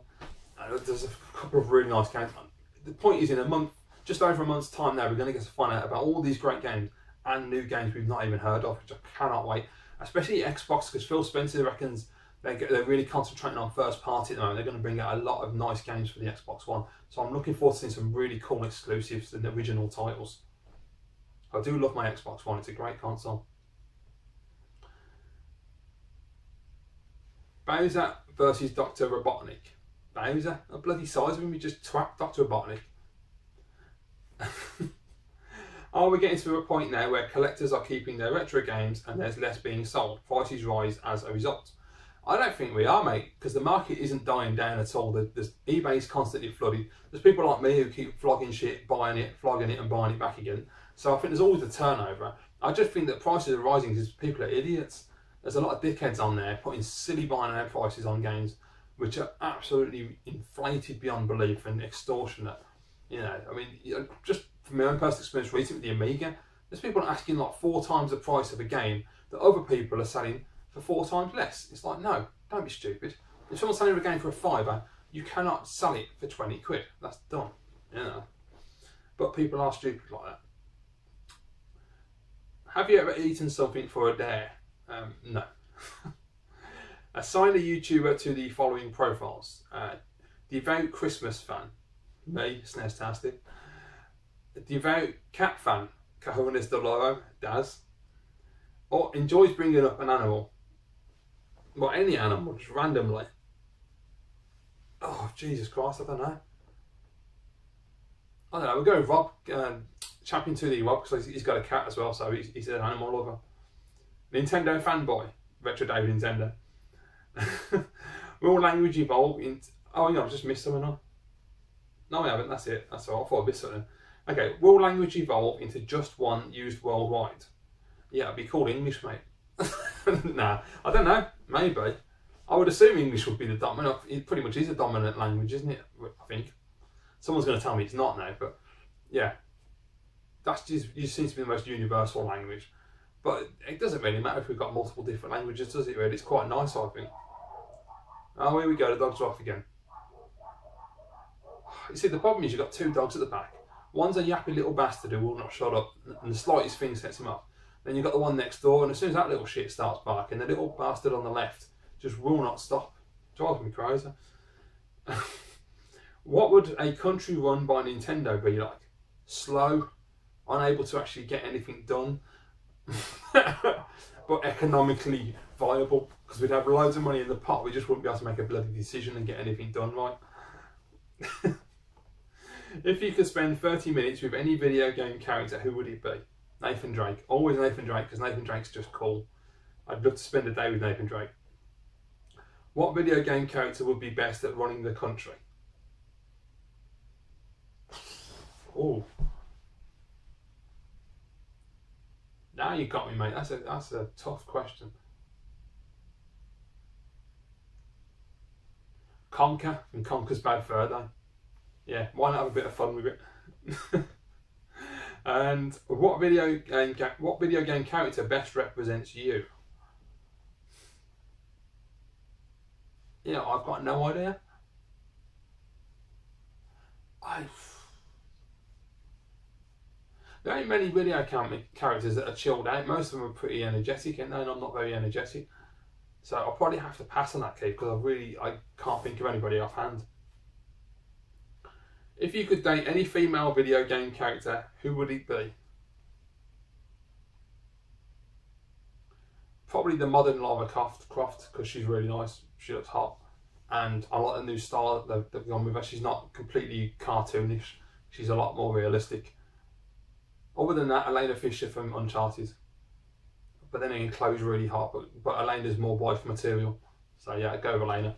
There's a couple of really nice games. The point is, in a month, just over a month's time now, we're going to get to find out about all these great games and new games we've not even heard of, which I cannot wait. Especially Xbox, because Phil Spencer reckons they're really concentrating on first party at the moment. They're going to bring out a lot of nice games for the Xbox One. So I'm looking forward to seeing some really cool exclusives and original titles. I do love my Xbox One. It's a great console. Bowser versus Dr. Robotnik. Bowser? A bloody size of him, you just twat Dr. Robotnik. Are we getting to a point now where collectors are keeping their retro games and there's less being sold? Prices rise as a result. I don't think we are, mate, because the market isn't dying down at all. eBay's constantly flooded. There's people like me who keep flogging shit, buying it, flogging it and buying it back again. So I think there's always a turnover. I just think that prices are rising because people are idiots. There's a lot of dickheads on there putting silly buying out prices on games, which are absolutely inflated beyond belief and extortionate. You know, I mean, just from my own personal experience recently with the Amiga, there's people asking like 4 times the price of a game that other people are selling for 4 times less. It's like, no, don't be stupid. If someone's selling a game for a £5, you cannot sell it for 20 quid. That's dumb, you know. But people are stupid like that. Have you ever eaten something for a dare? No. Assign a YouTuber to the following profiles. Devout Christmas fan, me, SNES-tastic. Devout cat fan, Cajones de Loro, Daz. Or enjoys bringing up an animal. Well, any animal, just randomly. Oh, Jesus Christ, I don't know. We'll go with Rob, Champion 2D Rob, because he's got a cat as well, so he's an animal lover. Nintendo fanboy, Retro David Nintendo. Will language evolve into... Oh, hang on, I've just missed something on. No, I haven't, that's it. That's all, I thought I missed something. Okay, will language evolve into just one used worldwide? Yeah, it'd be called English, mate. Nah, I don't know, maybe. I would assume English would be the dominant... It pretty much is a dominant language, isn't it? I think. Someone's going to tell me it's not now, but yeah. That's just seems to be the most universal language. But it doesn't really matter if we've got multiple different languages, does it really? It's quite nice, I think. Oh, here we go, the dogs are off again. You see, the problem is you've got 2 dogs at the back. One's a yappy little bastard who will not shut up, and the slightest thing sets him up. Then you've got the one next door, and as soon as that little shit starts barking, the little bastard on the left just will not stop. Drives me crazy. What would a country run by Nintendo be like? Slow, unable to actually get anything done, but economically viable, because we'd have loads of money in the pot, we just wouldn't be able to make a bloody decision and get anything done right. If you could spend 30 minutes with any video game character, who would it be? Nathan Drake. Always Nathan Drake, because Nathan Drake's just cool. I'd love to spend a day with Nathan Drake. What video game character would be best at running the country? Oh. Now you got me, mate. That's a tough question. Conker from Conker's Bad Fur Day. Yeah, why not have a bit of fun with it? And what video game character best represents you? Yeah, I've got no idea. There ain't many video characters that are chilled out. Most of them are pretty energetic, and I'm not very energetic. So I'll probably have to pass on that, Keith, because I can't think of anybody offhand. If you could date any female video game character, who would it be? Probably the modern Lara Croft, because she's really nice. She looks hot. And I like the new style that they've gone with her. She's not completely cartoonish. She's a lot more realistic. Other than that, Elena Fisher from Uncharted. But then again, Chloe's really hot, but Elena's more wife material. So yeah, go with Elena.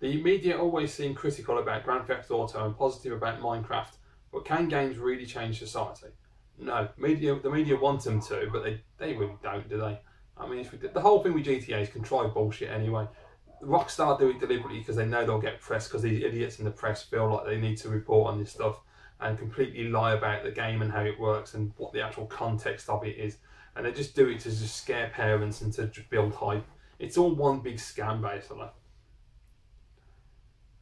The media always seem critical about Grand Theft Auto and positive about Minecraft, but can games really change society? No, the media want them to, but they really don't, do they? I mean, the whole thing with GTA is contrived bullshit anyway. Rockstar do it deliberately because they know they'll get press, because these idiots in the press feel like they need to report on this stuff and completely lie about the game and how it works and what the actual context of it is. And they just do it to just scare parents and to just build hype. It's all one big scam, basically.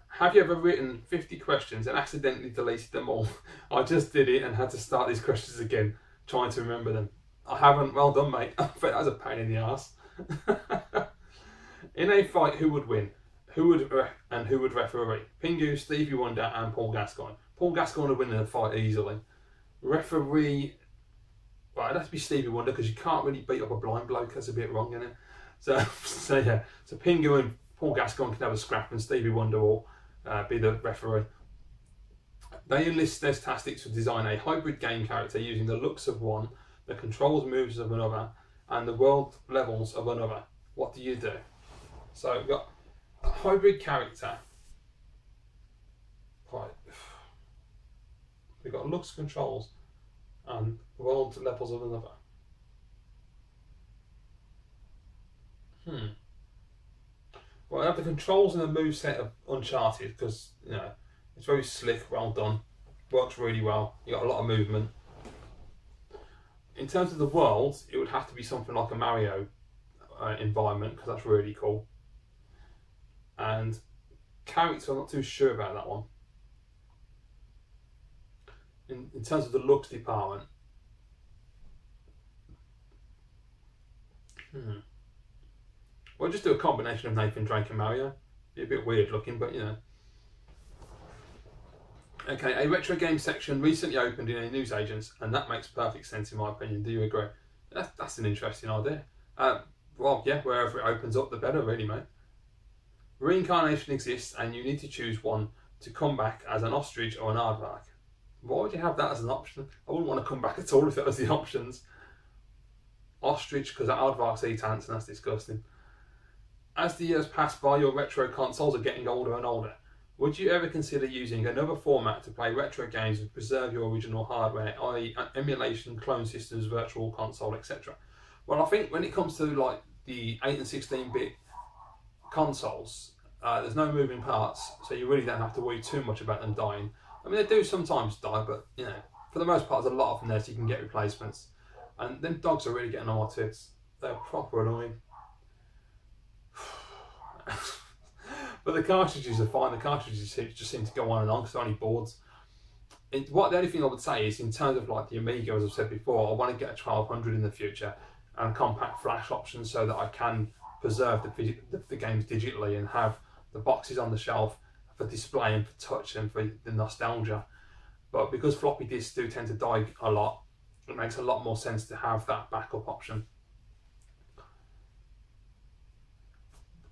Have you ever written 50 questions and accidentally deleted them all? I just did it and had to start these questions again, trying to remember them. I haven't. Well done, mate. I bet that was a pain in the arse. In a fight, who would win? Who would referee? Pingu, Stevie Wonder and Paul Gascoigne. Paul Gascoigne would win in a fight easily. Referee, well, it'd have to be Stevie Wonder, because you can't really beat up a blind bloke. That's a bit wrong, isn't it? So yeah. So Pingu and Paul Gascoigne can have a scrap, and Stevie Wonder will be the referee. They enlist SNES tactics to design a hybrid game character using the looks of one, the controls moves of another, and the world levels of another. What do you do? So we've got a hybrid character. Right. We've got looks, controls, and world levels of another. Well, I have the controls and the moveset of Uncharted, because, you know, it's very slick, well done, works really well. You got a lot of movement. In terms of the world, it would have to be something like a Mario environment, because that's really cool. And character, I'm not too sure about that one. In terms of the looks department, well, just do a combination of Nathan Drake and Mario. Be a bit weird looking, but you know. Okay, a retro game section recently opened in a newsagents, and that makes perfect sense in my opinion. Do you agree? That's an interesting idea. Well, yeah, wherever it opens up, the better, really, mate. Reincarnation exists, and you need to choose one to come back as an ostrich or an aardvark. Why would you have that as an option? I wouldn't want to come back at all if that was the options. Ostrich, because aardvarks eat ants, and that's disgusting. As the years pass by, your retro consoles are getting older and older. Would you ever consider using another format to play retro games and preserve your original hardware, i.e. emulation, clone systems, virtual console, etc.? Well, I think when it comes to like the 8 and 16-bit consoles, there's no moving parts, so you really don't have to worry too much about them dying. I mean, they do sometimes die, but you know, for the most part, there's a lot of them there, so you can get replacements. And them dogs are really getting on my tits. They're proper annoying. But the cartridges are fine. The cartridges just seem to go on and on because they're only boards. The only thing I would say is, in terms of like the Amiga, as I've said before, I want to get a 1200 in the future and compact flash options so that I can preserve the games digitally and have the boxes on the shelf for display and for touch and for the nostalgia. But because floppy disks do tend to die a lot, it makes a lot more sense to have that backup option.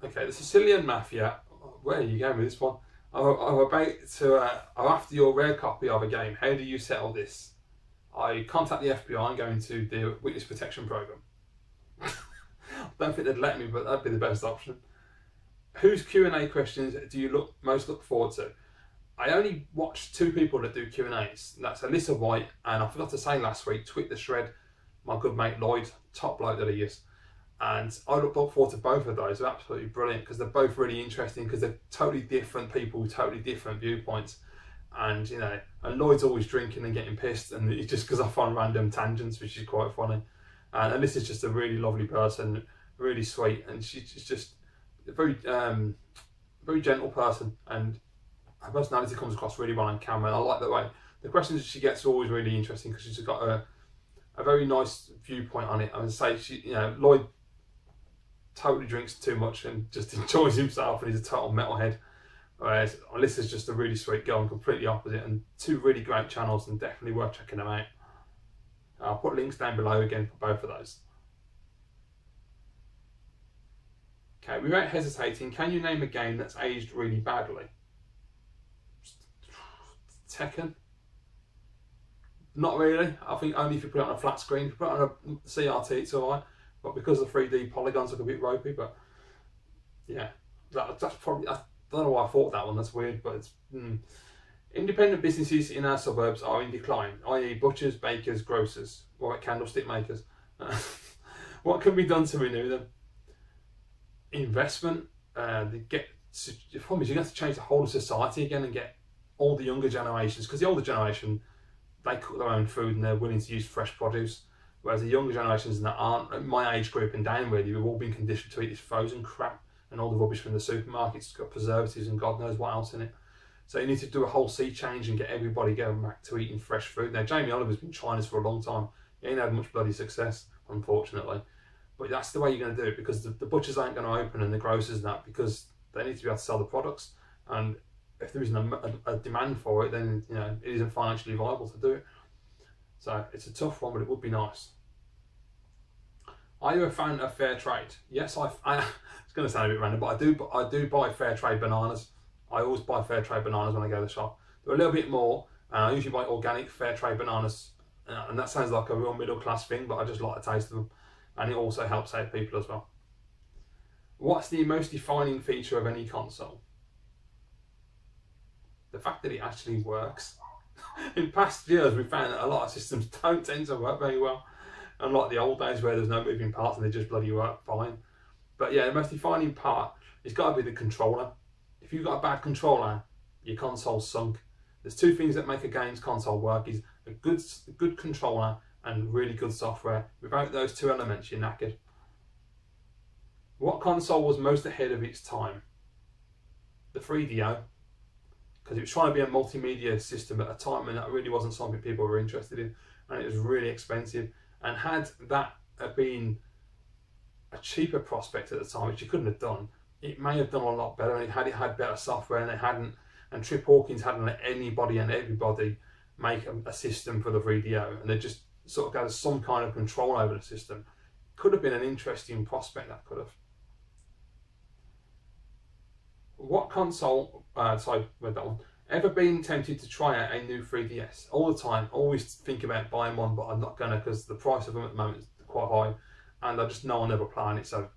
Okay, the Sicilian Mafia. Where are you going with this one? I'm after your rare copy of a game. How do you settle this? I contact the FBI and go into the witness protection program. I don't think they'd let me, but that'd be the best option. Whose Q&A questions do you most look forward to? I only watch 2 people that do Q&As. That's Alyssa White, and I forgot to say last week, Tweet the Shred, my good mate Lloyd, top bloke that he is. And I look forward to both of those. They're absolutely brilliant because they're both really interesting because they're totally different people with totally different viewpoints. And you know, and Lloyd's always drinking and getting pissed, and it's just because I find random tangents, which is quite funny. And this is just a really lovely person, really sweet, and she's just a very, very gentle person, and her personality comes across really well on camera. And I like the way the questions that she gets are always really interesting because she's got a very nice viewpoint on it. I would say, Lloyd totally drinks too much and just enjoys himself, and he's a total metalhead. Whereas Alyssa's just a really sweet girl and completely opposite, and two really great channels and definitely worth checking them out. I'll put links down below again for both of those. Okay, without hesitating, can you name a game that's aged really badly? Tekken? Not really. I think only if you put it on a flat screen. If you put it on a CRT, it's alright. But because the 3D polygons look a bit ropey, but yeah, that's probably, I don't know why I thought that one, that's weird, but it's... Independent businesses in our suburbs are in decline, i.e. butchers, bakers, grocers, or candlestick makers. What can be done to renew them? Investment. The problem is you're going to have to change the whole of society again and get all the younger generations, because the older generation, they cook their own food and they're willing to use fresh produce, whereas the younger generations that aren't, my age group and down really, we've all been conditioned to eat this frozen crap and all the rubbish from the supermarkets. It's got preservatives and God knows what else in it. So you need to do a whole sea change and get everybody going back to eating fresh food. Now, Jamie Oliver's been trying this for a long time. He ain't had much bloody success, unfortunately. But that's the way you're going to do it, because the butchers ain't going to open and the grocers and that, because they need to be able to sell the products. And if there isn't a demand for it, then it isn't financially viable to do it. So it's a tough one, but it would be nice. Are you a fan of fair trade? Yes, it's going to sound a bit random, but I do buy fair trade bananas. I always buy fair trade bananas when I go to the shop. They're a little bit more, and I usually buy organic fair trade bananas, and that sounds like a real middle class thing, but I just like the taste of them, and it also helps out people as well. What's the most defining feature of any console? The fact that it actually works. In past years, we've found that a lot of systems don't tend to work very well, unlike the old days where there's no moving parts and they just bloody work fine. But yeah, the most defining part has got to be the controller. If you've got a bad controller, your console's sunk. There's two things that make a game's console work: is a good controller and really good software. Without those two elements, you're knackered. What console was most ahead of its time? The 3DO, because it was trying to be a multimedia system at a time when that really wasn't something people were interested in, and it was really expensive. And had that been a cheaper prospect at the time, which you couldn't have done, it may have done a lot better, and it had better software, and they hadn't, and Trip Hawkins hadn't let anybody and everybody make a system for the 3DO, and they just sort of got some kind of control over the system. Could have been an interesting prospect, that could have. What console, sorry, read that one. Ever been tempted to try out a new 3DS? All the time, always think about buying one, but I'm not gonna, because the price of them at the moment is quite high, and I just know I'll never play on it, so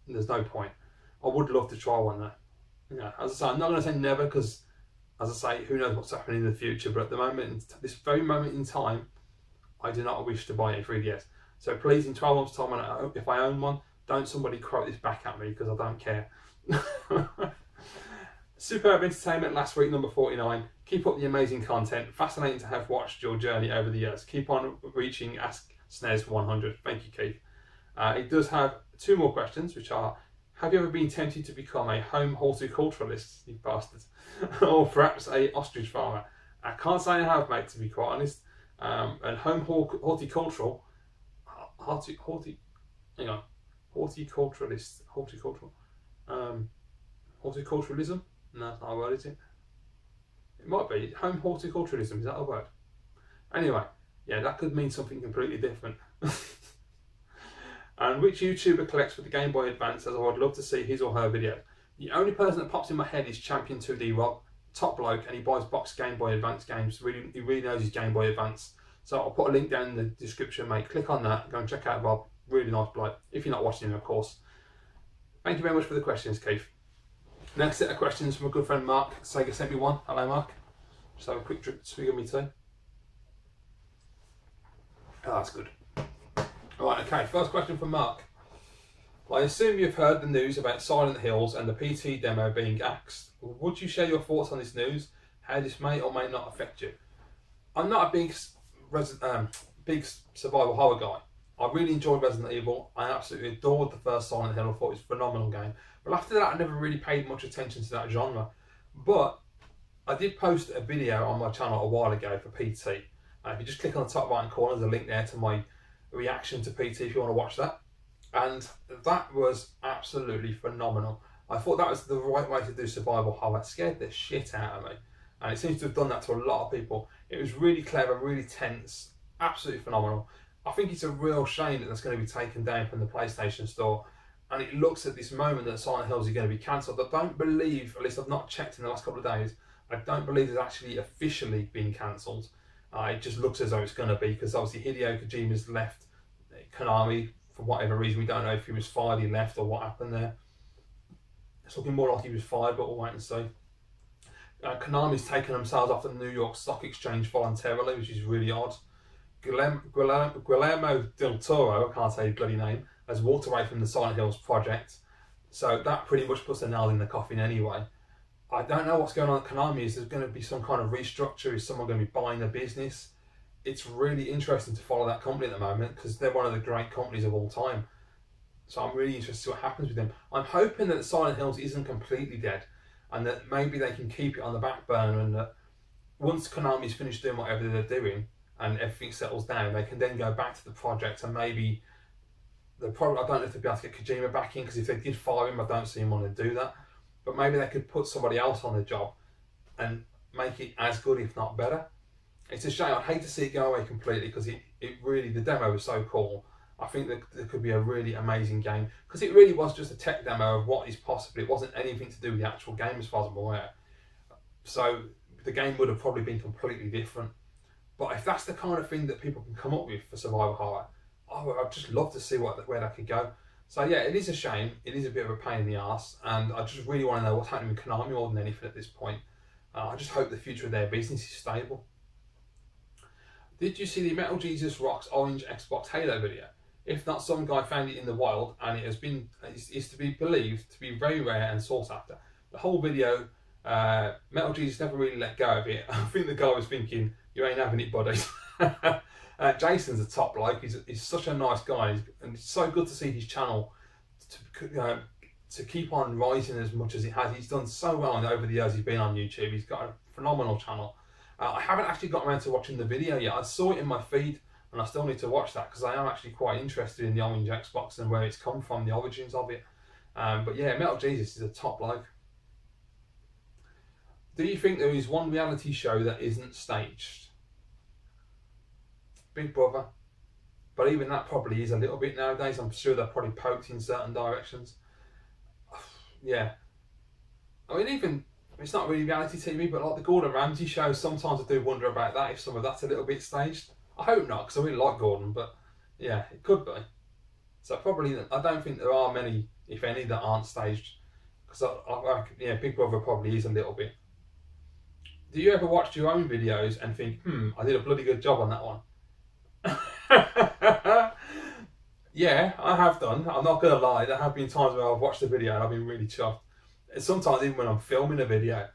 there's no point. I would love to try one though. As I say, I'm not going to say never, because, as I say, who knows what's happening in the future. But at the moment, this very moment in time, I do not wish to buy a 3DS. So please, in 12 months' time, if I own one, don't somebody quote this back at me, because I don't care. Superb entertainment last week, number 49. Keep up the amazing content. Fascinating to have watched your journey over the years. Keep on reaching Ask SNES 100. Thank you, Keith. It does have two more questions, which are: have you ever been tempted to become a home horticulturalist, you bastards, or perhaps a ostrich farmer? I can't say I have, mate, to be quite honest. And home horticultural, horticulturalist, horticulturalism? No, that's not a word, is it? It might be. Home horticulturalism, is that a word? Anyway, yeah, that could mean something completely different. And which YouTuber collects for the Game Boy Advance, as I would love to see his or her video? The only person that pops in my head is Champion 2D Rob, top bloke, and he buys boxed Game Boy Advance games. He really knows his Game Boy Advance. So I'll put a link down in the description, mate. Click on that, go and check out Rob. Really nice bloke, if you're not watching him, of course. Thank you very much for the questions, Keith. Next set of questions from a good friend Mark. Sega sent me one. Hello, Mark. Just have a quick swig of me tea. Oh, that's good. Right, okay, first question from Mark. I assume you've heard the news about Silent Hills and the PT demo being axed. Would you share your thoughts on this news? How this may or may not affect you? I'm not a big survival horror guy. I really enjoyed Resident Evil. I absolutely adored the first Silent Hill. I thought it was a phenomenal game. But after that, I never really paid much attention to that genre. But I did post a video on my channel a while ago for PT. If you just click on the top right hand corner, there's a link there to my reaction to PT if you want to watch that. And that was absolutely phenomenal. I thought that was the right way to do survival horror. It scared the shit out of me. And it seems to have done that to a lot of people. It was really clever, really tense, absolutely phenomenal. I think it's a real shame that that's going to be taken down from the PlayStation Store. And it looks at this moment that Silent Hills is going to be cancelled. I don't believe, at least I've not checked in the last couple of days, I don't believe it's actually officially been cancelled. It just looks as though it's going to be, because obviously Hideo Kojima's left Konami for whatever reason. We don't know if he was fired, he left, or what happened there. It's looking more like he was fired, but we'll wait and see. Konami's taken themselves off the New York Stock Exchange voluntarily, which is really odd. Guillermo del Toro, I can't say his bloody name, has walked away from the Silent Hills project. So that pretty much puts the nail in the coffin anyway. I don't know what's going on at Konami. Is there going to be some kind of restructure? Is someone going to be buying the business? It's really interesting to follow that company at the moment, because they're one of the great companies of all time. So I'm really interested to see what happens with them. I'm hoping that Silent Hills isn't completely dead, and that maybe they can keep it on the back burner, and that once Konami's finished doing whatever they're doing and everything settles down, they can then go back to the project, and maybe they'll probably, I don't know if they'll be able to get Kojima back in, because if they did fire him, I don't see him want to do that. But maybe they could put somebody else on the job and make it as good, if not better. It's a shame. I'd hate to see it go away completely, because it really, the demo was so cool. I think that there could be a really amazing game, because it really was just a tech demo of what is possible. It wasn't anything to do with the actual game as far as I'm aware. So the game would have probably been completely different. But if that's the kind of thing that people can come up with for survival horror, I'd just love to see where that could go. So yeah, it is a shame. It is a bit of a pain in the arse, and I just really want to know what's happening with Konami more than anything at this point. I just hope the future of their business is stable. Did you see the Metal Jesus Rocks Orange Xbox Halo video? If not, some guy found it in the wild, and it has been is to be believed to be very rare and sought after. The whole video, Metal Jesus never really let go of it. I think the guy was thinking, "You ain't having it, buddy." Jason's a top bloke. He's such a nice guy, and it's so good to see his channel to keep on rising as much as it has. He's done so well over the years he's been on YouTube. He's got a phenomenal channel. I haven't actually got around to watching the video yet. I saw it in my feed, and I still need to watch that, because I am actually quite interested in the Orange Xbox and where it's come from, the origins of it. But yeah, Metal Jesus is a top bloke. Do you think there is one reality show that isn't staged? Big Brother. But even that probably is a little bit nowadays. I'm sure they're probably poked in certain directions. Yeah. I mean, even, it's not really reality TV, but like the Gordon Ramsay show, sometimes I do wonder about that, if some of that's a little bit staged. I hope not, because I really like Gordon, but yeah, it could be. So probably, I don't think there are many, if any, that aren't staged. Because yeah, Big Brother probably is a little bit. Do you ever watch your own videos and think, I did a bloody good job on that one? Yeah, I have done. I'm not going to lie. There have been times where I've watched a video and I've been really chuffed. And sometimes even when I'm filming a video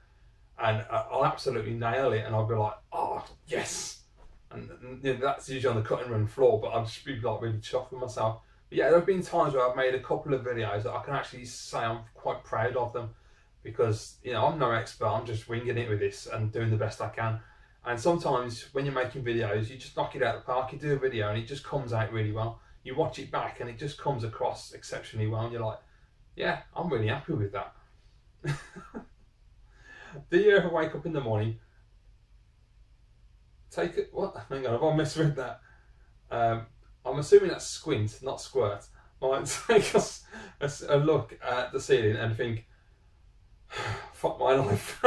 and I'll absolutely nail it, and I'll be like, oh, yes. And you know, that's usually on the cutting room floor, but I'll just be like really chuffed with myself. But yeah, there have been times where I've made a couple of videos that I can actually say I'm quite proud of them, because, you know, I'm no expert. I'm just winging it with this and doing the best I can. And sometimes when you're making videos, you just knock it out of the park. You do a video and it just comes out really well. You watch it back and it just comes across exceptionally well, and you're like, yeah, I'm really happy with that. Do you ever wake up in the morning, take it, what? Hang on, have I misread that? I'm assuming that's squint, not squirt. Might take a look at the ceiling and think, fuck my life.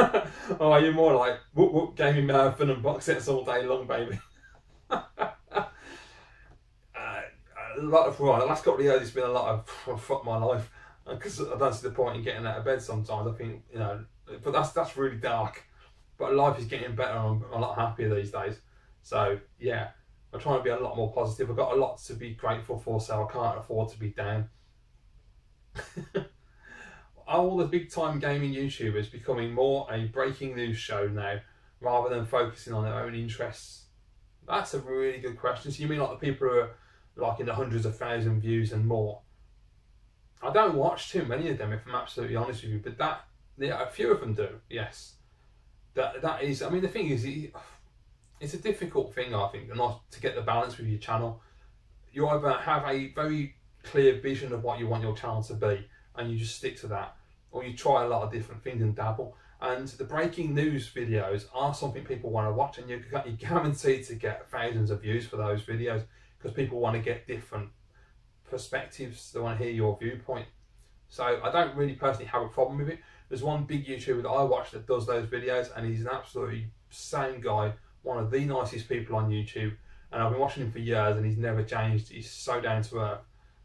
Oh, you're more like, whoop whoop, gaming marathon and box sets all day long, baby. The last couple of years it's been a lot of fuck my life, because I don't see the point in getting out of bed sometimes. I think, you know, but that's really dark. But life is getting better, and I'm a lot happier these days. So yeah, I'm trying to be a lot more positive. I've got a lot to be grateful for, so I can't afford to be down. Are all the big time gaming YouTubers becoming more a breaking news show now, rather than focusing on their own interests? That's a really good question. So you mean like the people who are like in the hundreds of thousand views and more? I don't watch too many of them, if I'm absolutely honest with you, but that, yeah, a few of them do, yes. That is, I mean, the thing is, it's a difficult thing, I think, not to get the balance with your channel. you either have a very clear vision of what you want your channel to be and you just stick to that, or you try a lot of different things and dabble. And the breaking news videos are something people want to watch, and you're guaranteed to get thousands of views for those videos because people want to get different perspectives. They want to hear your viewpoint. So I don't really personally have a problem with it. There's one big YouTuber that I watch that does those videos, and he's an absolutely sane guy, one of the nicest people on YouTube, and I've been watching him for years and he's never changed. He's so down to earth,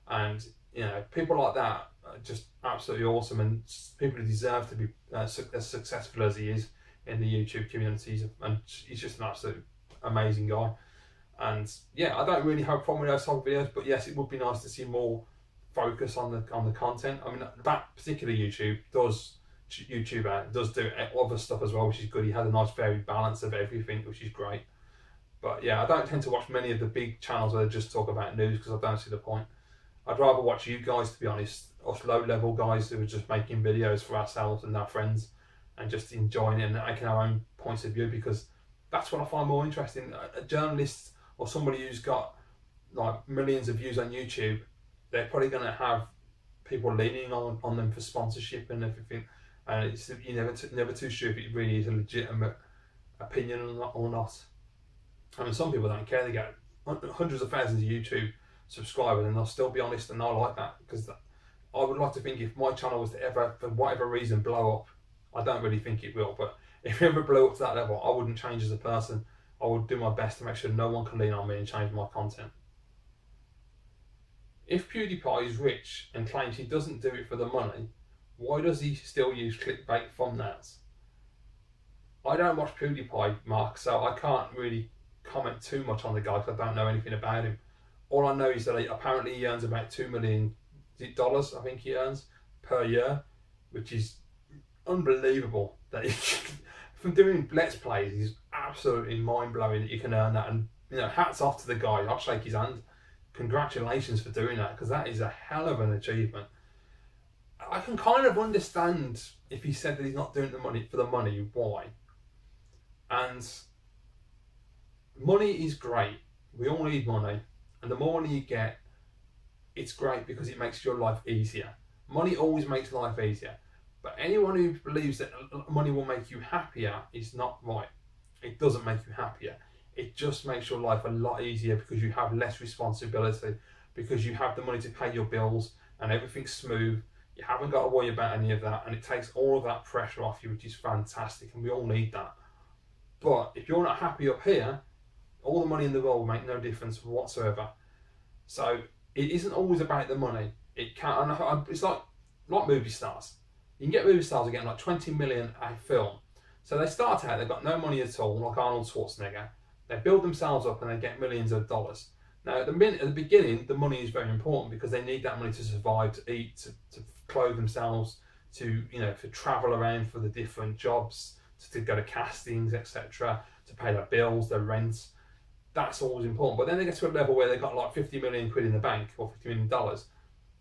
and you know, people like that are just absolutely awesome, and people who deserve to be as successful as he is in the YouTube community, and he's just an absolute amazing guy. And yeah, I don't really have a problem with those type of videos, but yes, it would be nice to see more focus on the content. I mean, that particular YouTuber does do other stuff as well, which is good. He has a nice varied balance of everything, which is great. But yeah, I don't tend to watch many of the big channels where they just talk about news because I don't see the point. I'd rather watch you guys, to be honest, us low-level guys who are just making videos for ourselves and our friends and just enjoying it and making our own points of view, because that's what I find more interesting. A journalist or somebody who's got like millions of views on YouTube, they're probably going to have people leaning on them for sponsorship and everything, and it's, you're never too sure if it really is a legitimate opinion or not. I mean, some people don't care. They get hundreds of thousands of YouTube subscribers and they'll still be honest, and I like that, because I would like to think if my channel was to ever, for whatever reason, blow up, I don't really think it will, but if it ever blew up to that level, I wouldn't change as a person. I would do my best to make sure no one can lean on me and change my content. If PewDiePie is rich and claims he doesn't do it for the money, why does he still use clickbait thumbnails? I don't watch PewDiePie, Mark, so I can't really comment too much on the guy because I don't know anything about him. All I know is that apparently he earns about $2 million, I think he earns, per year, which is unbelievable. That from doing Let's Plays, he's absolutely mind-blowing that you can earn that, and you know, hats off to the guy. I'll shake his hand. Congratulations for doing that, because that is a hell of an achievement. I can kind of understand if he said that he's not doing the money for the money, why. And money is great. We all need money, and the more money you get, it's great because it makes your life easier. Money always makes life easier, but anyone who believes that money will make you happier is not right. It doesn't make you happier. It just makes your life a lot easier because you have less responsibility, because you have the money to pay your bills and everything's smooth. You haven't got to worry about any of that, and it takes all of that pressure off you, which is fantastic, and we all need that. But if you're not happy up here, all the money in the world will make no difference whatsoever. So it isn't always about the money. It can, it's like movie stars. You can get movie stars getting like 20 million a film. So they start out, they've got no money at all, like Arnold Schwarzenegger. They build themselves up and they get millions of dollars. Now, at the beginning, the money is very important because they need that money to survive, to eat, to clothe themselves, to, you know, to travel around for the different jobs, to go to castings, etc., to pay their bills, their rents. That's always important. But then they get to a level where they've got like 50 million quid in the bank, or $50 million.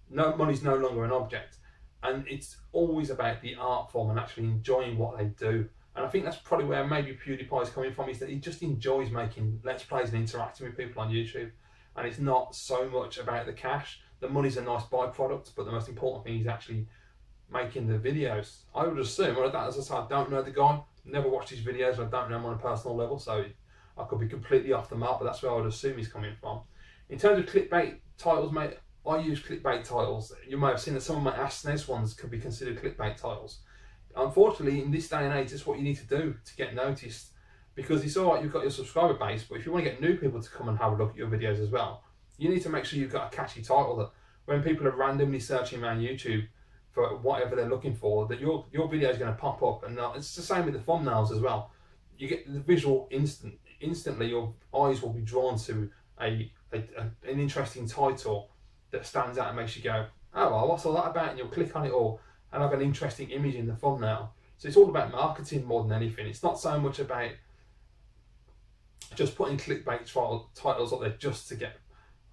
No, money's no longer an object. And it's always about the art form and actually enjoying what they do. And I think that's probably where maybe PewDiePie is coming from, is that he just enjoys making Let's Plays and interacting with people on YouTube. And it's not so much about the cash. The money's a nice byproduct, but the most important thing is actually making the videos. I would assume, as I said, I don't know the guy, never watched his videos, I don't know him on a personal level, so I could be completely off the mark, but that's where I would assume he's coming from. In terms of clickbait titles, mate, I use clickbait titles. You may have seen that some of my Ask SNES ones could be considered clickbait titles. Unfortunately, in this day and age, it's what you need to do to get noticed, because it's all right, you've got your subscriber base, but if you want to get new people to come and have a look at your videos as well, you need to make sure you've got a catchy title that when people are randomly searching around YouTube for whatever they're looking for, that your video is going to pop up. And it's the same with the thumbnails as well. You get the visual instantly your eyes will be drawn to an interesting title that stands out and makes you go, oh well, what's all that about? And you'll click on it all and have an interesting image in the thumbnail. So it's all about marketing more than anything. It's not so much about just putting clickbait titles up there just to get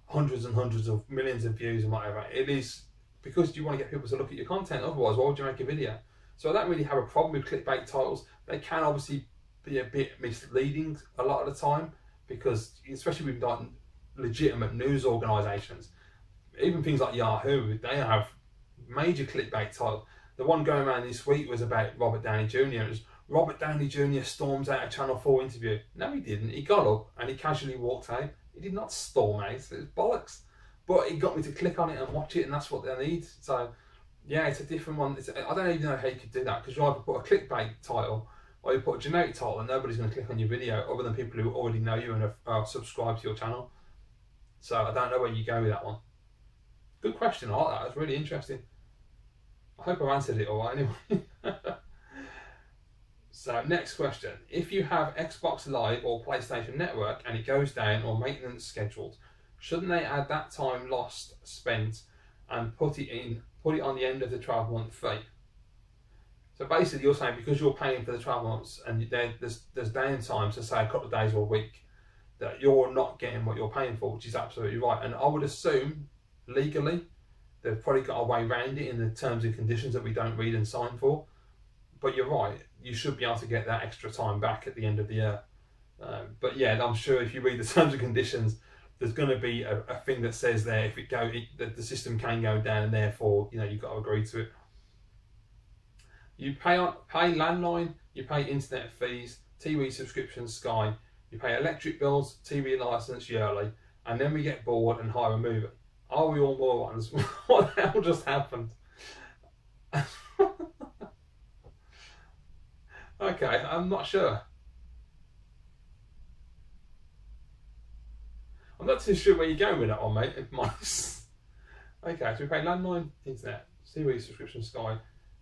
hundreds and hundreds of millions of views and whatever. It is because you want to get people to look at your content. Otherwise, why would you make a video? So I don't really have a problem with clickbait titles. They can obviously be a bit misleading a lot of the time, because especially with like legitimate news organisations. Even things like Yahoo, they have major clickbait titles. The one going around this week was about Robert Downey Jr. It was Robert Downey Jr. storms out a Channel 4 interview. No, he didn't. He got up and he casually walked out. He did not storm out. It was bollocks. But it got me to click on it and watch it, and that's what they need. So, yeah, it's a different one. I don't even know how you could do that, because you either put a clickbait title or you put a generic title and nobody's going to click on your video other than people who already know you and are subscribed to your channel. So I don't know where you go with that one. Good question. I like that. It's really interesting. I hope I've answered it all right anyway. So next question. If you have Xbox Live or PlayStation Network and it goes down or maintenance scheduled, shouldn't they add that time lost spent and put it on the end of the 12-month fee? So basically you're saying because you're paying for the 12 months and there's downtime, so say a couple of days or a week, that you're not getting what you're paying for, which is absolutely right. And I would assume legally they've probably got a way around it in the terms and conditions that we don't read and sign for. But you're right, you should be able to get that extra time back at the end of the year. But yeah, I'm sure if you read the terms and conditions, there's going to be a thing that says there if the system can go down, and therefore you've got to agree to it. You pay landline, you pay internet fees, TV subscriptions, Sky, you pay electric bills, TV licence yearly, and then we get bored and hire a movie. Are we all morons? What the hell just happened? Okay, I'm not sure. I'm not too sure where you're going with that one, mate. Okay, so we pay landline, internet, TV subscription, Sky,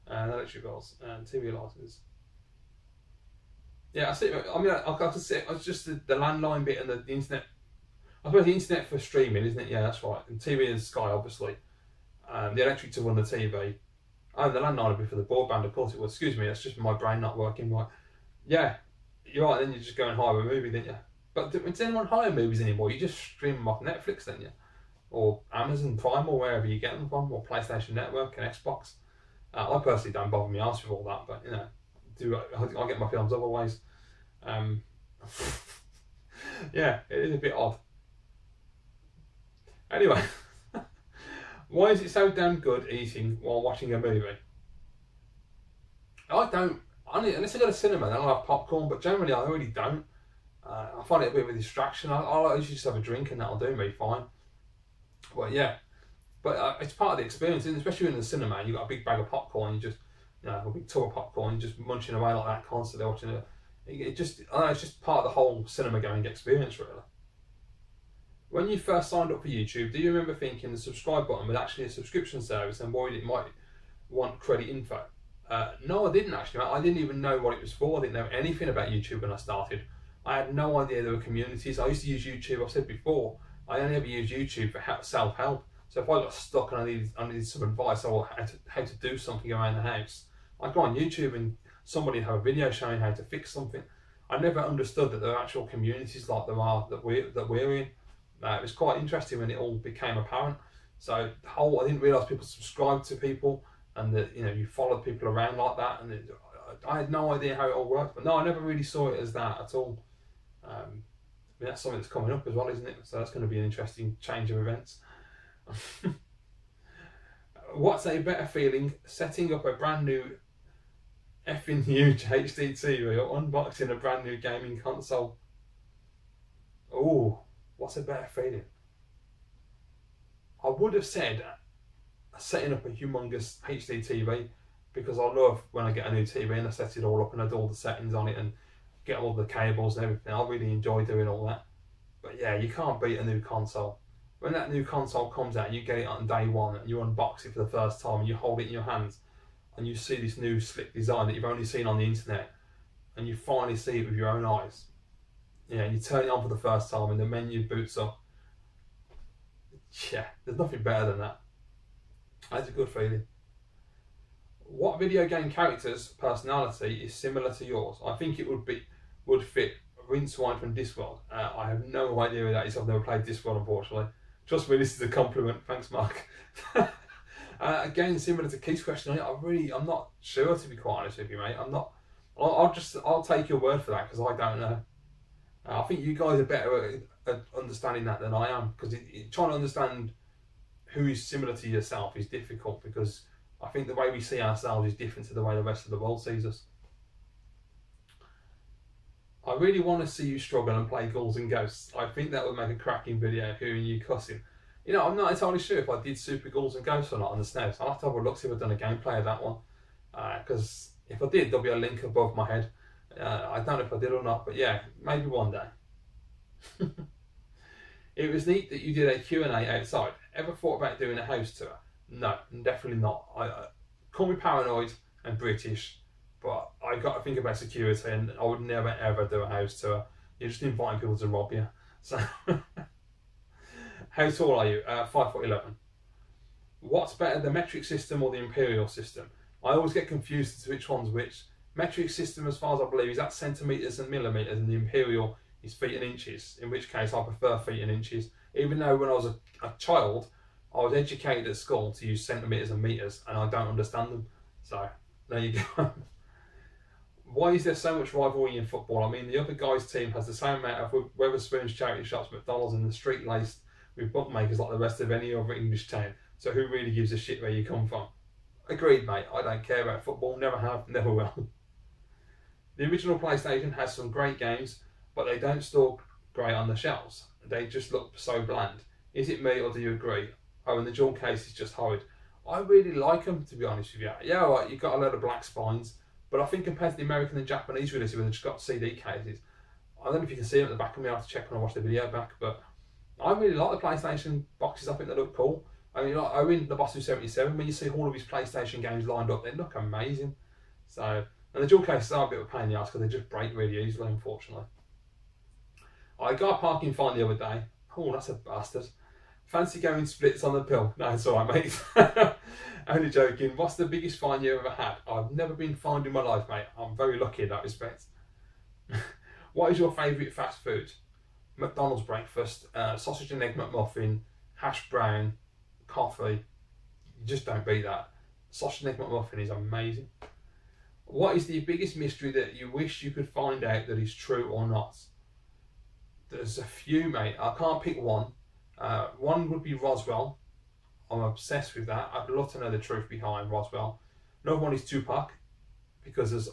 and electric bills, and TV license. Yeah, I see. I mean, I can see it's just the landline bit and the internet. I suppose the internet for streaming, isn't it? Yeah, that's right. And TV and Sky, obviously. The electric to run the TV. Oh, the landline would be for the broadband, of course it was. Excuse me, that's just my brain not working right. Yeah, you're right. Then you just go and hire a movie, didn't you? But does anyone hire movies anymore? You just stream them off Netflix, don't you? Or Amazon Prime, or wherever you get them from, or PlayStation Network and Xbox. I personally don't bother me ask with all that, but I get my films other ways. Yeah, it is a bit odd. Anyway, why is it so damn good eating while watching a movie? Unless I go to cinema, then I'll have popcorn, but generally I really don't. I find it a bit of a distraction. I'll usually just have a drink and that'll do me fine. Well, yeah, but it's part of the experience, especially in the cinema. You've got a big bag of popcorn, you just, a big tub of popcorn, you're just munching away like that constantly watching it. It's just part of the whole cinema going experience, really. When you first signed up for YouTube, do you remember thinking the subscribe button was actually a subscription service and worried it might want credit info? No, I didn't actually. I didn't even know what it was for. I didn't know anything about YouTube when I started. I had no idea there were communities. I used to use YouTube, I've said before, I only ever used YouTube for self-help. So if I got stuck and I needed some advice on how to do something around the house, I'd go on YouTube and somebody would have a video showing how to fix something. I never understood that there are actual communities like there are that we're in. It was quite interesting when it all became apparent. So I didn't realise people subscribed to people and that you followed people around like that, and I had no idea how it all worked. But no, I never really saw it as that at all. I mean, that's something that's coming up as well, isn't it? So that's going to be an interesting change of events. What's a better feeling, setting up a brand new effing huge HD TV or unboxing a brand new gaming console? Oh, what's a better feeling? I would have said setting up a humongous HD TV, because I love when I get a new TV and I set it all up and I do all the settings on it and get all the cables and everything. I really enjoy doing all that. But yeah, you can't beat a new console. When that new console comes out, you get it on day one and you unbox it for the first time and you hold it in your hands and you see this new slick design that you've only seen on the internet and you finally see it with your own eyes. Yeah, and you turn it on for the first time and the menu boots up. Yeah, there's nothing better than that. That's a good feeling. What video game character's personality is similar to yours? I think it would fit Rincewind from Discworld. I have no idea who that is. I've never played Discworld, unfortunately. Trust me, this is a compliment. Thanks, Mark. Again, similar to Keith's question, I'm not sure, to be quite honest with you, mate. I'm not. I'll take your word for that, because I don't know. I think you guys are better at understanding that than I am, because trying to understand who is similar to yourself is difficult, because I think the way we see ourselves is different to the way the rest of the world sees us. I really want to see you struggle and play Ghouls and Ghosts. I think that would make a cracking video, hearing you cussing. You know, I'm not entirely sure if I did Super Ghouls and Ghosts or not on the SNES. I'll have to have a look, see if I've done a gameplay of that one. Because if I did, there'll be a link above my head. I don't know if I did or not, but yeah, maybe one day. It was neat that you did a Q&A outside. Ever thought about doing a house tour? No, definitely not. I call me paranoid and British, but I got to think about security, and I would never ever do a house tour. You're just inviting people to rob you. So, how tall are you? 5'11". What's better, the metric system or the imperial system? I always get confused as to which one's which. Metric system, as far as I believe, is at centimetres and millimetres, and the imperial is feet and inches, in which case I prefer feet and inches. Even though when I was a child, I was educated at school to use centimetres and metres, and I don't understand them. So, there you go. Why is there so much rivalry in football? I mean, the other guy's team has the same amount of Wetherspoons, charity shops, McDonald's, and the street laced with bookmakers like the rest of any other English town. So who really gives a shit where you come from? Agreed, mate. I don't care about football. Never have, never will. The original PlayStation has some great games, but they don't store great on the shelves. They just look so bland. Is it me, or do you agree? Oh, and the dual case is just horrid. I really like them, to be honest with you. Yeah, all right, you've got a load of black spines, but I think compared to the American and Japanese releases where they've just got CD cases, I don't know if you can see them at the back of me. I'll have to check when I watch the video back, but I really like the PlayStation boxes. I think they look cool. I mean, like Owen, the boss of 77, when you see all of his PlayStation games lined up, they look amazing. So, and the dual cases are a bit of a pain in the ass because they just break really easily, unfortunately. I got a parking fine the other day. Oh, that's a bastard. Fancy going splits on the pill? No, it's alright, mate. Only joking. What's the biggest fine you ever had? I've never been fined in my life, mate. I'm very lucky in that respect. What is your favourite fast food? McDonald's breakfast, sausage and egg McMuffin, hash brown, coffee. You just don't beat that. Sausage and egg McMuffin is amazing. What is the biggest mystery that you wish you could find out that is true or not? There's a few, mate. I can't pick one. One would be Roswell. I'm obsessed with that. I'd love to know the truth behind Roswell. Another one is Tupac, because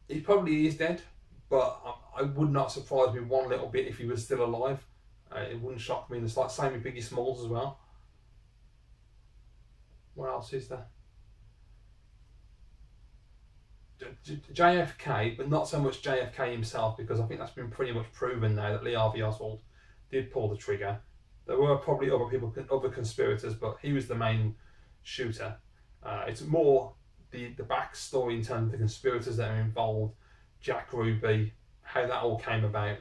he probably is dead, but I would not surprise me one little bit if he was still alive. It wouldn't shock me. And it's like same with Biggie Smalls as well. What else is there? JFK, but not so much JFK himself, because I think that's been pretty much proven now that Lee Harvey Oswald did pull the trigger. There were probably other people, other conspirators, but he was the main shooter. It's more the backstory in terms of the conspirators that are involved, Jack Ruby, how that all came about.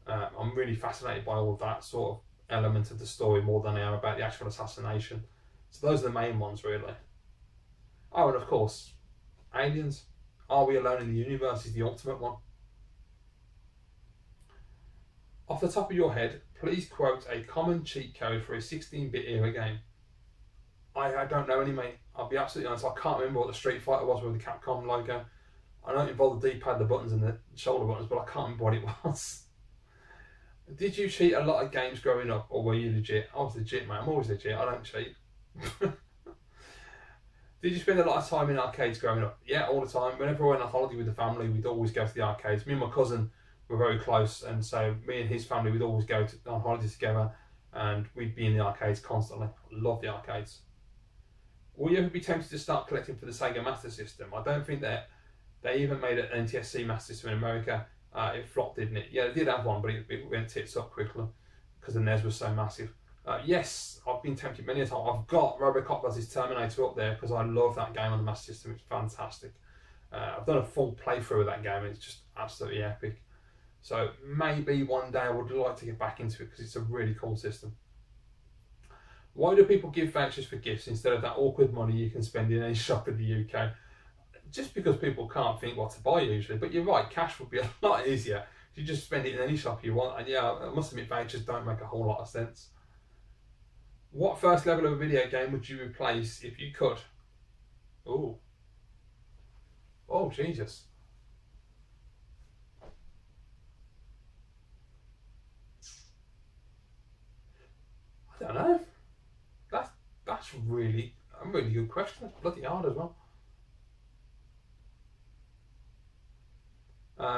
I'm really fascinated by all of that sort of element of the story more than I am about the actual assassination. So those are the main ones, really. Oh, and of course, aliens. Are we alone in the universe is the ultimate one. Off the top of your head, please quote a common cheat code for a 16-bit era game. I don't know any, mate. I'll be absolutely honest, I can't remember what the Street Fighter was with the Capcom logo. I don't involve the D-pad, the buttons and the shoulder buttons, but I can't remember what it was. Did you cheat a lot of games growing up, or were you legit? I was legit, mate. I'm always legit. I don't cheat. Did you spend a lot of time in arcades growing up? Yeah, all the time. Whenever I went on holiday with the family, we'd always go to the arcades. Me and my cousin were very close, and so me and his family would always go on holidays together, and we'd be in the arcades constantly. Love the arcades. Will you ever be tempted to start collecting for the Sega Master System? I don't think that they even made an NTSC Master System in America. It flopped, didn't it? Yeah, they did have one, but it went tits up quickly because the NES was so massive. Yes, I've been tempted many a time. I've got Robocop vs Terminator up there because I love that game on the Master System. It's fantastic. I've done a full playthrough of that game and it's just absolutely epic. So maybe one day I would like to get back into it because it's a really cool system. Why do people give vouchers for gifts instead of that awkward money you can spend in any shop in the UK? Just because people can't think what to buy usually. But you're right, cash would be a lot easier if you just spend it in any shop you want. And yeah, I must admit vouchers don't make a whole lot of sense. What first level of a video game would you replace if you could? Oh. Oh, Jesus. don't know. That's really a really good question. It's bloody hard as well.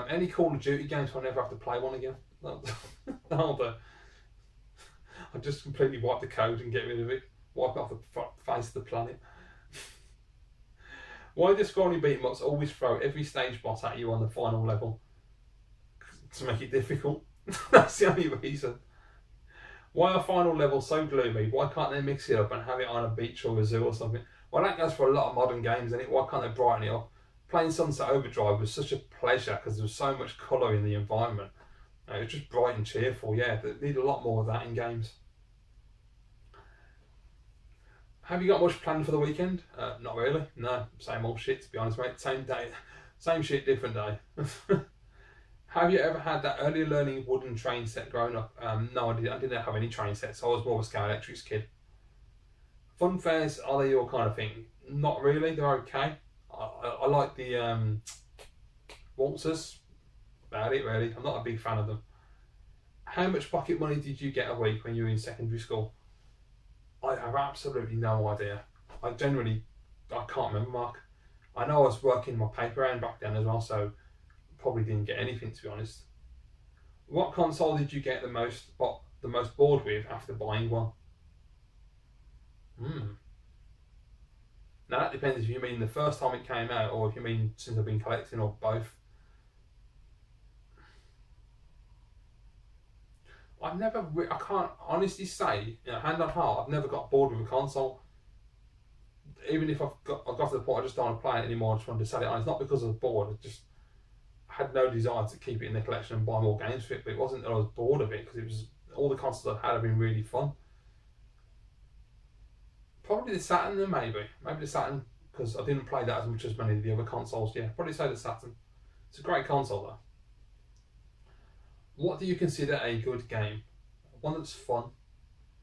Any Call of Duty games so I never have to play one again? No, I just completely wipe the code and get rid of it. Wipe off the face of the planet. Why do scrolling beat-em-ups always throw every stage boss at you on the final level? To make it difficult. That's the only reason. Why are final levels so gloomy? Why can't they mix it up and have it on a beach or a zoo or something? Well, that goes for a lot of modern games, isn't it? Why can't they brighten it up? Playing Sunset Overdrive was such a pleasure because there was so much colour in the environment. It was just bright and cheerful. Yeah, they need a lot more of that in games. Have you got much planned for the weekend? Not really. No, same old shit, to be honest, mate. Same day, same shit, different day. Have you ever had that early learning wooden train set growing up? No, I didn't have any train sets. I was more of a Scale Electrics kid. Fun fairs, are they your kind of thing? Not really. They're okay. I like the waltzers. About it, really. I'm not a big fan of them. How much pocket money did you get a week when you were in secondary school? I have absolutely no idea. I can't remember, Mark. I know I was working my paper round back then as well, so probably didn't get anything, to be honest. What console did you get the most bored with after buying one? Now that depends if you mean the first time it came out or if you mean since I've been collecting, or both. I can't honestly say, hand on heart, I've never got bored with a console. Even if I've got to the point I just don't want to play it anymore, I just wanted to sell it on. It's not because I was bored, I had no desire to keep it in the collection and buy more games for it, but it wasn't that I was bored of it, because it was, all the consoles I've had have been really fun. Probably the Saturn then, maybe the Saturn, because I didn't play that as much as many of the other consoles. Yeah, probably say the Saturn. It's a great console though. What do you consider a good game? One that's fun.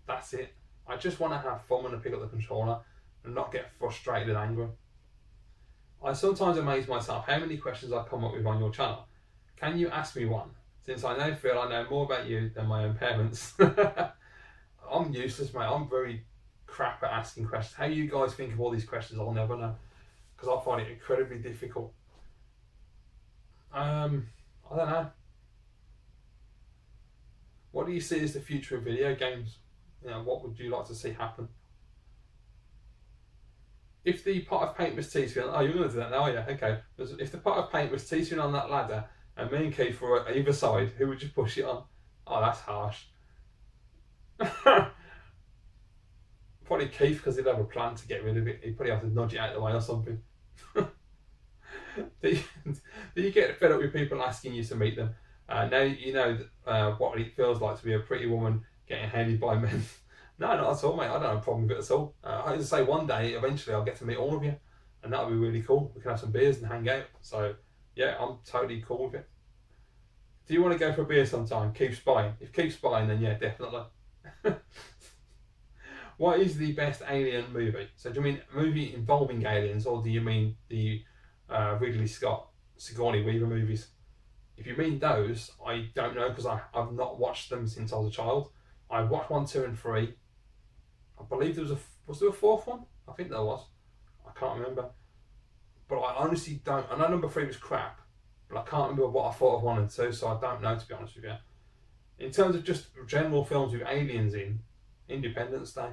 That's it. I just want to have fun when I pick up the controller and not get frustrated and angry. I sometimes amaze myself how many questions I come up with on your channel. Can you ask me one? Since I now feel I know more about you than my own parents. I'm useless, mate. I'm very crap at asking questions. How you guys think of all these questions, I'll never know, because I find it incredibly difficult. I don't know. What do you see as the future of video games? What would you like to see happen? If the pot of paint was teetering, oh, you're going to do that now, are you? Okay. If the pot of paint was teetering on that ladder and me and Keith were at either side, who would you push it on? Oh, that's harsh. Probably Keith, because he'd have a plan to get rid of it. He'd probably have to nudge it out of the way or something. Do you get fed up with people asking you to meet them? Now you know what it feels like to be a pretty woman getting handed by men. No, not at all, mate. I don't have a problem with it at all. I just say one day, eventually, I'll get to meet all of you, and that'll be really cool. We can have some beers and hang out. So, yeah, I'm totally cool with it. Do you want to go for a beer sometime? Keep spying. If Keep spying, then yeah, definitely. What is the best alien movie? So, do you mean a movie involving aliens, or do you mean the Ridley Scott, Sigourney Weaver movies? If you mean those, I don't know, because I've not watched them since I was a child. I watched 1, 2, and 3. I believe there was there a fourth one? I think there was. I can't remember. But I honestly don't. I know number 3 was crap, but I can't remember what I thought of 1 and 2, so I don't know, to be honest with you. In terms of just general films with aliens in, Independence Day,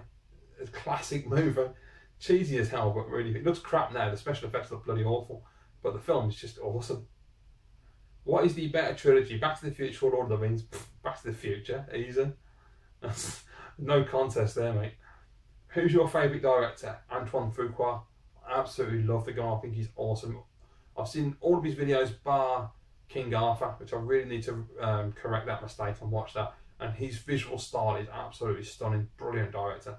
a classic movie. Cheesy as hell, but really, it looks crap now. The special effects look bloody awful, but the film is just awesome. What is the better trilogy? Back to the Future or Lord of the Rings? Back to the Future, easy. No contest there, mate. Who's your favourite director? Antoine Fuqua. I absolutely love the guy. I think he's awesome. I've seen all of his videos bar King Arthur, which I really need to correct that mistake and watch that. And his visual style is absolutely stunning. Brilliant director.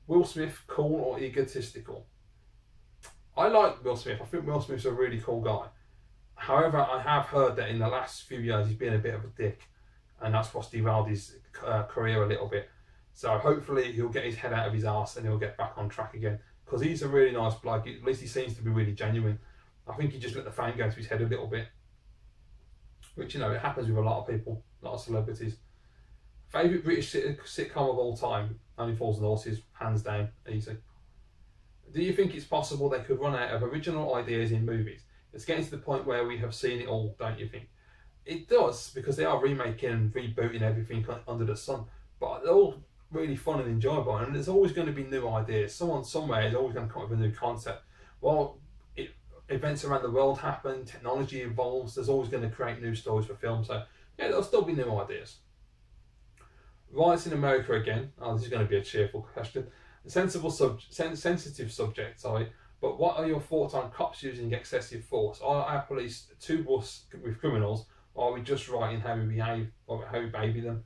Will Smith, cool or egotistical? I like Will Smith. I think Will Smith's a really cool guy. However, I have heard that in the last few years he's been a bit of a dick, and that's what's derailed his career a little bit. So hopefully he'll get his head out of his arse and he'll get back on track again, because he's a really nice bloke. At least he seems to be really genuine. I think he just let the fame go to his head a little bit, which, it happens with a lot of people, a lot of celebrities. Favourite British sitcom of all time? Only Fools and Horses, hands down, easy. Do you think it's possible they could run out of original ideas in movies? It's getting to the point where we have seen it all, don't you think? It does, because they are remaking and rebooting everything under the sun. But they're all really fun and enjoyable, and there's always going to be new ideas. Someone somewhere is always going to come up with a new concept. While events around the world happen, technology evolves, there's always going to create new stories for film. So yeah, there'll still be new ideas. Riots in America again. Oh, this is going to be a cheerful question. A sensitive subject, sorry. But what are your thoughts on cops using excessive force? Are our police too buss with criminals, or are we just right in how we behave or how we baby them?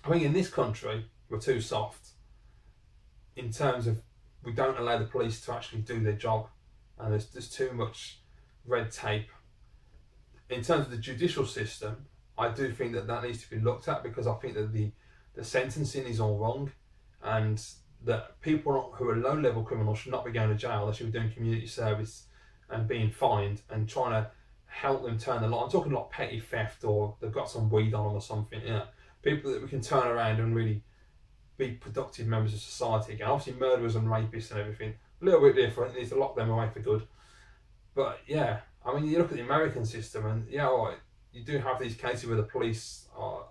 I think in this country we're too soft in terms of we don't allow the police to actually do their job, and there's too much red tape. In terms of the judicial system, I do think that needs to be looked at, because I think that the sentencing is all wrong, and that people who are low-level criminals should not be going to jail. They should be doing community service and being fined and trying to help them turn the light. I'm talking like petty theft, or they've got some weed on them or something. Yeah, people that we can turn around and really be productive members of society again. Obviously, murderers and rapists and everything, a little bit different. Need to lock them away for good. But yeah, I mean, you look at the American system, and yeah, all right, you do have these cases where the police are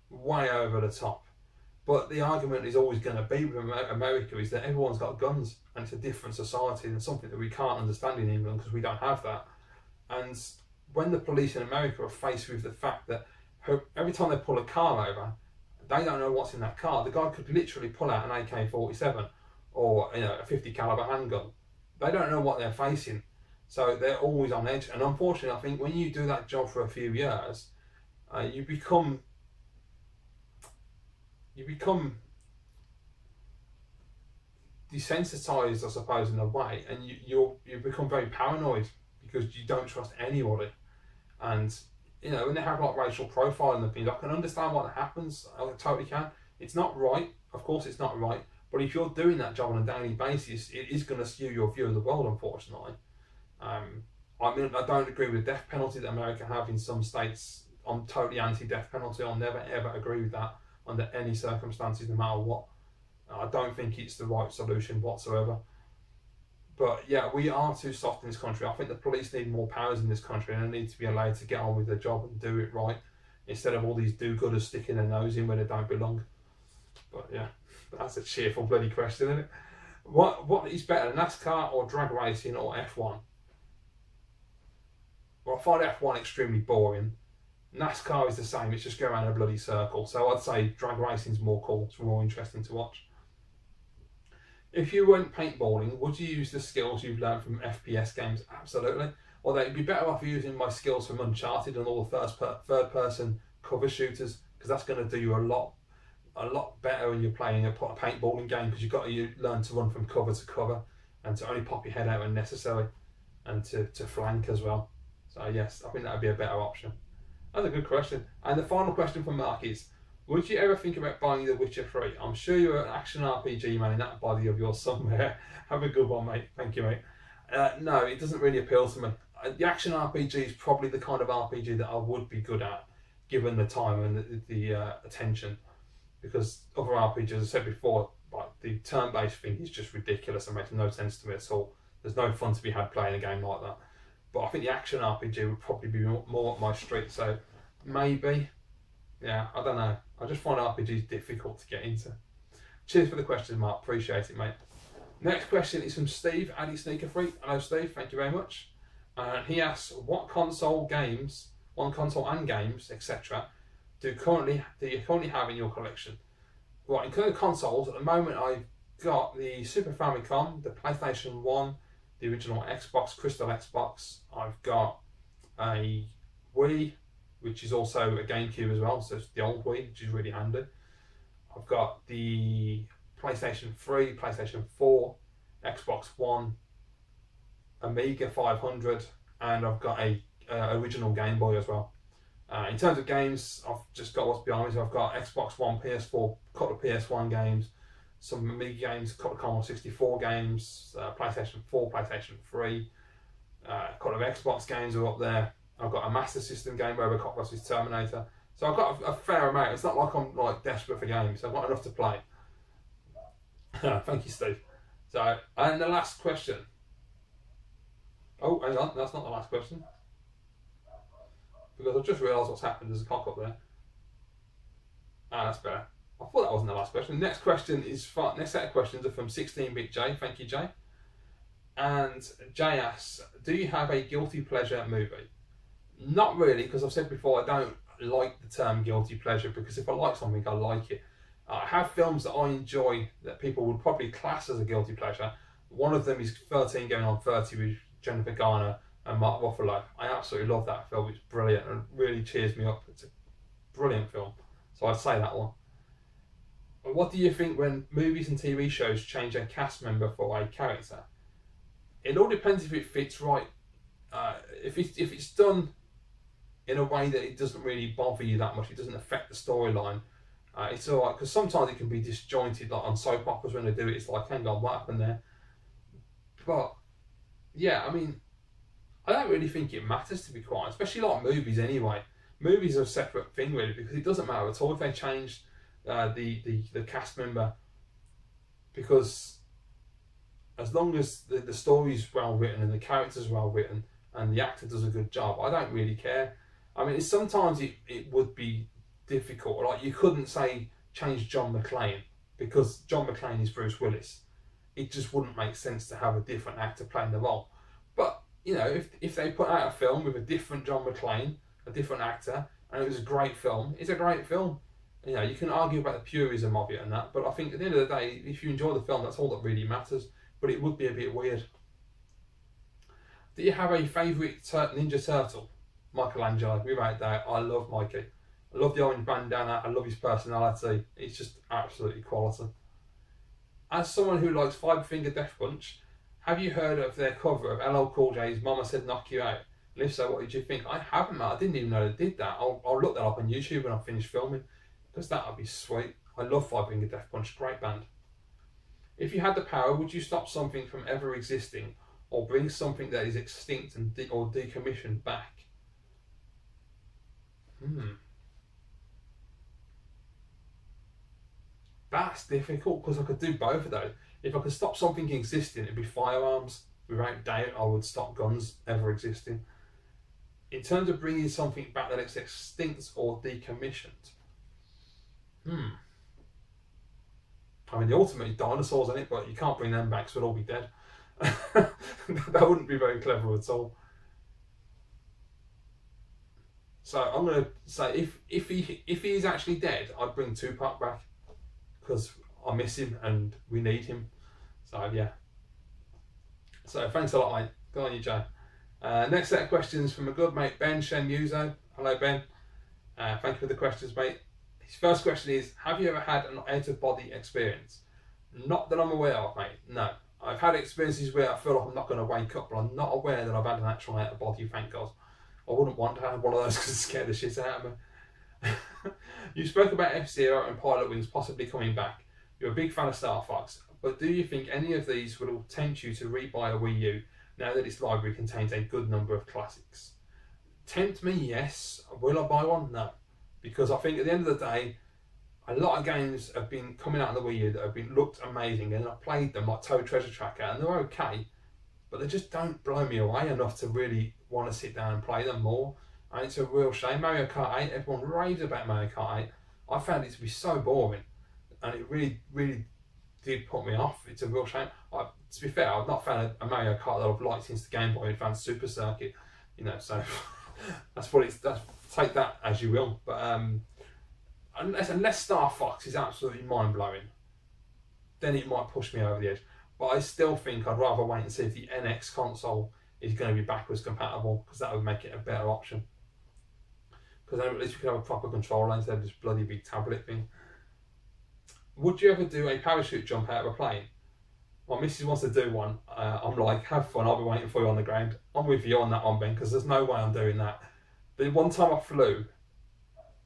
way over the top. But the argument is always going to be with America is that everyone's got guns, and it's a different society, and something that we can't understand in England because we don't have that. And when the police in America are faced with the fact that every time they pull a car over, they don't know what's in that car. The guy could literally pull out an AK-47 or a 50 caliber handgun. They don't know what they're facing, so they're always on edge. And unfortunately, I think when you do that job for a few years, you become desensitized, I suppose, in a way, and you become very paranoid because you don't trust anybody. And when they have like racial profiling and things, I can understand what happens. I totally can. It's not right, of course, it's not right. But if you're doing that job on a daily basis, it is going to skew your view of the world, unfortunately. I mean, I don't agree with the death penalty that America have in some states. I'm totally anti-death penalty. I'll never ever agree with that under any circumstances, no matter what. I don't think it's the right solution whatsoever. But yeah, we are too soft in this country. I think the police need more powers in this country, and they need to be allowed to get on with their job and do it right, instead of all these do-gooders sticking their nose in where they don't belong. But yeah, that's a cheerful bloody question, isn't it? What is better, NASCAR or drag racing or F1? Well, I find F1 extremely boring. NASCAR is the same, it's just go around a bloody circle. So I'd say drag racing's more cool, it's more interesting to watch. If you went paintballing, would you use the skills you've learned from FPS games? Absolutely. Although it'd be better off using my skills from Uncharted and all the third-person cover shooters, because that's going to do you a lot better when you're playing a paintballing game, because you've got to learn to run from cover to cover and to only pop your head out when necessary, and to flank as well. So yes, I think that would be a better option. That's a good question. And the final question from Mark is, would you ever think about buying The Witcher 3? I'm sure you're an action RPG man in that body of yours somewhere. Have a good one, mate. Thank you, mate. No, it doesn't really appeal to me. The action RPG is probably the kind of RPG that I would be good at, given the time and the attention. Because other RPGs, as I said before, like the turn-based thing is just ridiculous and makes no sense to me at all. There's no fun to be had playing a game like that. But I think the action RPG would probably be more up my street. So maybe, yeah, I don't know. I just find RPGs difficult to get into. Cheers for the question, Mark. Appreciate it, mate. Next question is from Steve, Addy Sneaker Freak. Hello, Steve. Thank you very much. He asks, what console and games, etc., do you currently have in your collection? Right, in terms of consoles, at the moment I've got the Super Famicom, the PlayStation 1, the original Xbox, Crystal Xbox. I've got a Wii, which is also a GameCube as well, so it's the old Wii, which is really handy. I've got the PlayStation 3, PlayStation 4, Xbox One, Amiga 500, and I've got a original Game Boy as well. In terms of games, I've just got what's behind me. So I've got Xbox One, PS4, a couple of PS1 games, some Amiga games, a couple of Commodore 64 games, PlayStation 4, PlayStation 3, a couple of Xbox games are up there. I've got a Master System game, Robocop vs Terminator. So I've got a fair amount. It's not like I'm like desperate for games. I've got enough to play. Thank you, Steve. So, and the last question. Oh, hang on, that's not the last question. Because I've just realised what's happened. There's a cock up there. Ah, that's better. I thought that wasn't the last question. Next question is next set of questions are from 16-bit Jay. Thank you, Jay. And Jay asks, do you have a guilty pleasure movie? Not really, because I've said before I don't like the term guilty pleasure, because if I like something, I like it. I have films that I enjoy that people would probably class as a guilty pleasure. One of them is 13 Going on 30 with Jennifer Garner and Mark Ruffalo. I absolutely love that film. It's brilliant and really cheers me up. It's a brilliant film. So I'd say that one. What do you think when movies and TV shows change a cast member for a character? It all depends if it fits right. If it's done in a way that it doesn't really bother you that much, it doesn't affect the storyline, it's alright, because sometimes it can be disjointed, like on soap operas when they do it, it's like, hang on, what happened there? But yeah, I mean, I don't really think it matters, to be quite honest, especially like movies anyway. Movies are a separate thing really, because it doesn't matter at all if they change the cast member, because as long as the story's well written and the character's well written and the actor does a good job, I don't really care. I mean, sometimes it would be difficult. Like, you couldn't say change John McClane, because John McClane is Bruce Willis. It just wouldn't make sense to have a different actor playing the role. But, you know, if they put out a film with a different John McClane, a different actor, and it was a great film, it's a great film. You know, you can argue about the purism of it and that, but I think at the end of the day, if you enjoy the film, that's all that really matters. But it would be a bit weird. Do you have a favourite Ninja Turtle? Michelangelo, without doubt. I love Mikey. I love the orange bandana. I love his personality. It's just absolutely quality. As someone who likes Five Finger Death Punch, have you heard of their cover of LL Cool J's Mama Said Knock You Out? And if so, what did you think? I haven't, mate. I didn't even know they did that. I'll look that up on YouTube when I finish filming, because that would be sweet. I love Five Finger Death Punch. Great band. If you had the power, would you stop something from ever existing, or bring something that is extinct and or decommissioned back? That's difficult, because I could do both of those. If I could stop something existing, it'd be firearms. Without doubt, I would stop guns ever existing. In terms of bringing something back that is extinct or decommissioned, I mean, the ultimate is dinosaurs in it, but you can't bring them back, so they'll all be dead. That wouldn't be very clever at all. So I'm going to say, if he is actually dead, I'd bring Tupac back, because I miss him and we need him. So yeah. So thanks a lot, mate. Good on you, Jay. Next set of questions from a good mate, Ben Shenmuzo. Hello, Ben. Thank you for the questions, mate. His first question is, have you ever had an out-of-body experience? Not that I'm aware of, mate. No. I've had experiences where I feel like I'm not going to wake up, but I'm not aware that I've had an actual out-of-body, thank God. I wouldn't want to have one of those because it scared the shit out of me. You spoke about F-Zero and Pilot Wings possibly coming back. You're a big fan of Star Fox, but do you think any of these will tempt you to rebuy a Wii U now that its library contains a good number of classics? Tempt me, yes. Will I buy one? No. Because I think at the end of the day, a lot of games have been coming out on the Wii U that have been looked amazing, and I've played them, like Toad Treasure Tracker, and they're okay, but they just don't blow me away enough to really want to sit down and play them more. And it's a real shame. Mario Kart 8, everyone raves about Mario Kart 8. I found it to be so boring, and it really, really did put me off. It's a real shame. To be fair, I've not found a Mario Kart that I've liked since the Game Boy Advance Super Circuit, you know, so that's what it's, take that as you will. But unless Star Fox is absolutely mind-blowing, then it might push me over the edge. But I still think I'd rather wait and see if the NX console is going to be backwards compatible, because that would make it a better option. Because then at least we could have a proper controller instead of this bloody big tablet thing. Would you ever do a parachute jump out of a plane? My missus wants to do one. I'm like, have fun, I'll be waiting for you on the ground. I'm with you on that one, Ben, because there's no way I'm doing that. The one time I flew,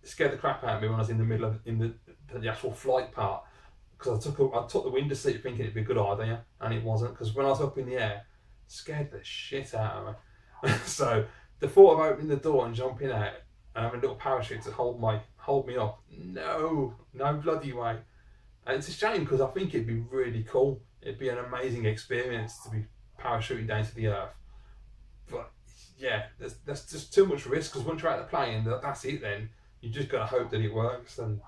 it scared the crap out of me when I was in the middle of the actual flight part, because I took the window seat thinking it'd be a good idea, and it wasn't, because when I was up in the air, it scared the shit out of me. So the thought of opening the door and jumping out, and having a little parachute to hold me up. No bloody way. And it's a shame because I think it'd be really cool. It'd be an amazing experience to be parachuting down to the earth. But yeah, there's just too much risk, because once you're out of the plane, that's it then. You just got to hope that it works, and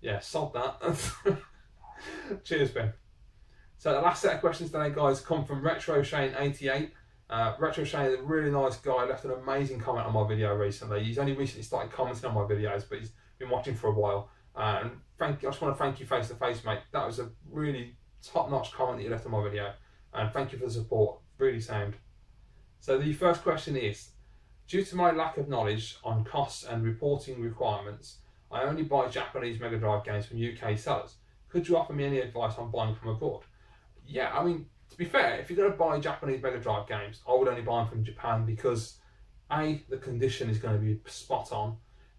yeah, sod that. Cheers, Ben. So the last set of questions today, guys, come from Retro Shane 88. Retro Shane is a really nice guy, left an amazing comment on my video recently. He's only recently started commenting on my videos, but he's been watching for a while. And I just want to thank you face to face, mate. That was a really top-notch comment that you left on my video, and thank you for the support. Really sound. So the first question is, due to my lack of knowledge on costs and reporting requirements, I only buy Japanese Mega Drive games from UK sellers. Could you offer me any advice on buying from abroad? Yeah, I mean, to be fair, if you're going to buy Japanese Mega Drive games, I would only buy them from Japan, because A, the condition is going to be spot on,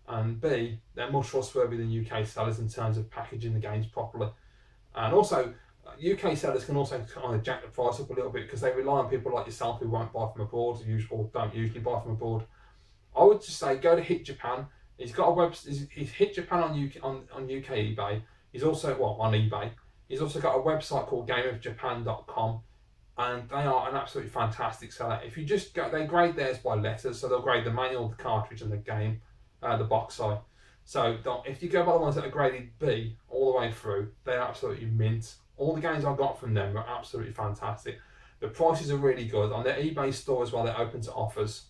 and B, they're more trustworthy than UK sellers in terms of packaging the games properly. And also, UK sellers can also kind of jack the price up a little bit, because they rely on people like yourself who won't buy from abroad, or don't usually buy from abroad. I would just say go to Hit Japan. He's got a he's Hit Japan on UK eBay. He's also, well, on eBay. He's also got a website called gameofjapan.com, and they are an absolutely fantastic seller. If you just go, they grade theirs by letters, so they'll grade the manual, the cartridge, and the game, the box side. So if you go by the ones that are graded B all the way through, they're absolutely mint. All the games I got from them are absolutely fantastic. The prices are really good. On their eBay store as well, they're open to offers,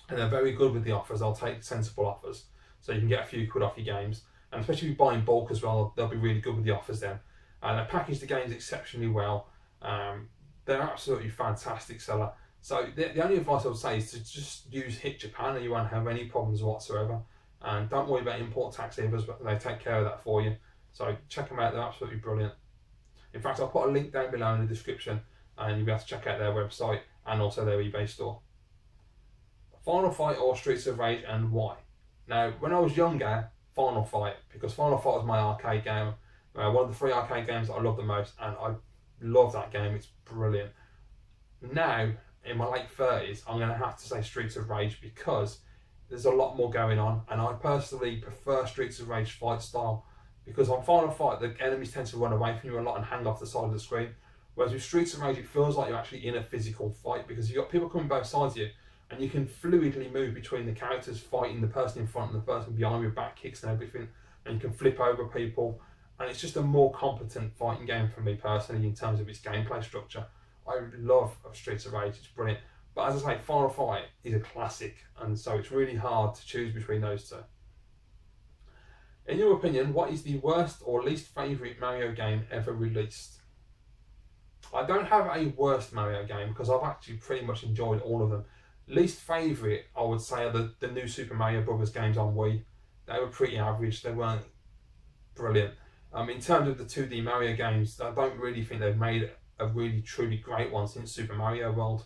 and they're very good with the offers. They'll take sensible offers, so you can get a few quid off your games. And especially if you buy in bulk as well, they'll be really good with the offers then. And they package the games exceptionally well. They're absolutely fantastic seller. So the only advice I would say is to just use Hit Japan, and you won't have any problems whatsoever. And don't worry about import tax either, but they take care of that for you. So check them out, they're absolutely brilliant. In fact, I'll put a link down below in the description, and you'll be able to check out their website and also their eBay store. Final Fight or Streets of Rage, and why? Now, when I was younger, Final Fight, because Final Fight was my arcade game. One of the 3 arcade games that I love the most, and I love that game, it's brilliant. Now, in my late 30s, I'm going to have to say Streets of Rage, because there's a lot more going on, and I personally prefer Streets of Rage fight style, because on Final Fight, the enemies tend to run away from you a lot and hang off the side of the screen, whereas with Streets of Rage, it feels like you're actually in a physical fight, because you've got people coming both sides of you, and you can fluidly move between the characters, fighting the person in front and the person behind with back kicks and everything, and you can flip over people, and it's just a more competent fighting game for me personally in terms of its gameplay structure. I love Streets of Rage, it's brilliant. But as I say, Final Fight is a classic, and so it's really hard to choose between those two. In your opinion, what is the worst or least favourite Mario game ever released? I don't have a worst Mario game, because I've actually pretty much enjoyed all of them. Least favourite, I would say, are the new Super Mario Brothers games on Wii. They were pretty average, they weren't brilliant. In terms of the 2D Mario games, I don't really think they've made a really truly great one since Super Mario World,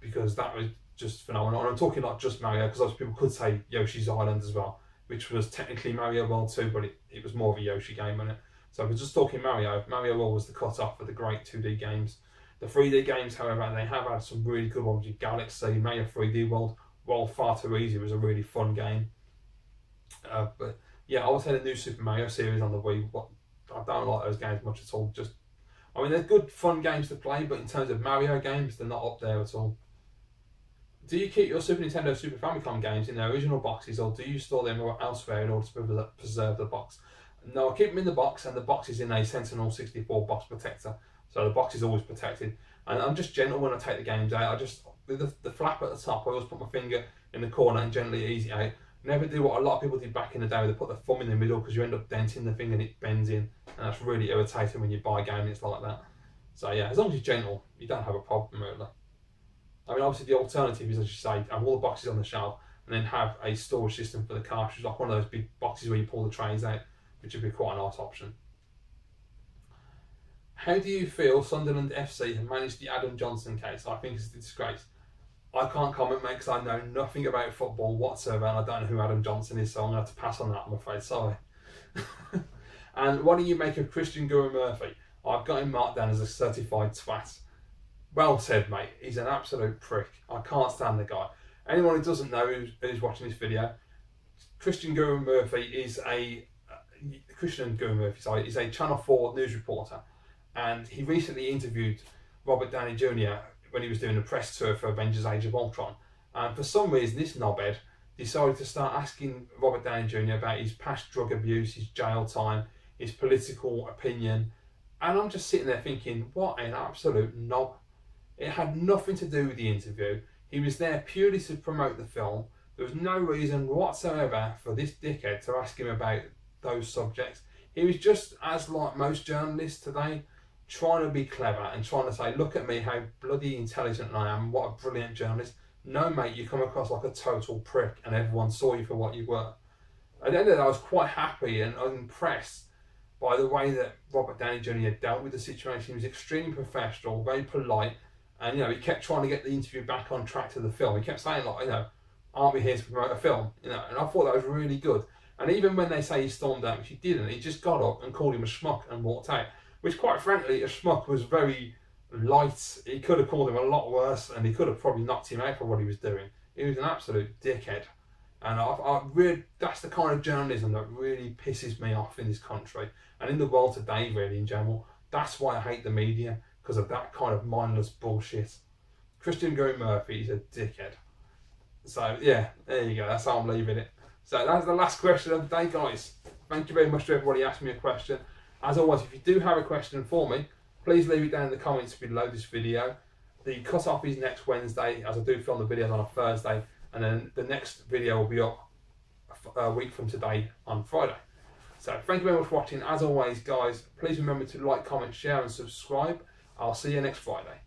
because that was just phenomenal. And I'm talking not just Mario, because people could say Yoshi's Island as well, which was technically Mario World 2, but it was more of a Yoshi game, wasn't it? So if we're just talking Mario World was the cut-off for the great 2D games. The 3D games, however, they have had some really good ones. With Galaxy, Mario 3D World Far Too Easy was a really fun game. But yeah, I would say the new Super Mario series on the Wii, I don't like those games much at all. I mean, they're good, fun games to play, but in terms of Mario games, they're not up there at all. Do you keep your Super Nintendo, Super Famicom games in their original boxes, or do you store them elsewhere in order to preserve the box? No, I keep them in the box, and the box is in a Sentinel 64 box protector, so the box is always protected. And I'm just gentle when I take the games out. With the flap at the top, I always put my finger in the corner and gently ease it out. Never do what a lot of people did back in the day, where they put the thumb in the middle, because you end up denting the thing and it bends in, and that's really irritating when you buy a game and it's like that. So yeah, as long as you're gentle, you don't have a problem really. I mean, obviously the alternative is, as you say, have all the boxes on the shelf and then have a storage system for the cartridge, like one of those big boxes where you pull the trays out, which would be quite a nice option. How do you feel Sunderland FC have managed the Adam Johnson case? I think it's a disgrace. I can't comment, mate, because I know nothing about football whatsoever, and I don't know who Adam Johnson is, so I'm going to have to pass on that, I'm afraid. Sorry. And what do you make of Christian Guru Murphy? I've got him marked down as a certified twat. Well said, mate. He's an absolute prick. I can't stand the guy. Anyone who doesn't know who's watching this video, Christian Guru Murphy is a Channel 4 news reporter, and he recently interviewed Robert Downey Jr. when he was doing a press tour for Avengers Age of Ultron. And for some reason, this knobhead decided to start asking Robert Downey Jr. about his past drug abuse, his jail time, his political opinion. And I'm just sitting there thinking, what an absolute knob. It had nothing to do with the interview. He was there purely to promote the film. There was no reason whatsoever for this dickhead to ask him about those subjects. He was just, as like most journalists today, trying to be clever and trying to say, look at me, how bloody intelligent I am, what a brilliant journalist. No, mate, you come across like a total prick and everyone saw you for what you were. At the end of it, I was quite happy and impressed by the way that Robert Downey Jr. dealt with the situation. He was extremely professional, very polite, and he kept trying to get the interview back on track to the film. He kept saying, like, aren't we here to promote a film? And I thought that was really good. And even when they say he stormed out, which he didn't, he just got up and called him a schmuck and walked out. Which, quite frankly, a schmuck was very light. He could have called him a lot worse, and he could have probably knocked him out for what he was doing. He was an absolute dickhead. And I really, that's the kind of journalism that really pisses me off in this country and in the world today, really, in general. That's why I hate the media, because of that kind of mindless bullshit. Christian Guru Murphy is a dickhead. So, yeah, there you go. That's how I'm leaving it. So that's the last question of the day, guys. Thank you very much to everybody asking me a question. As always, if you do have a question for me, please leave it down in the comments below this video. The cut-off is next Wednesday, as I do film the videos on a Thursday, and then the next video will be up a week from today on Friday. So thank you very much for watching. As always, guys, please remember to like, comment, share and subscribe. I'll see you next Friday.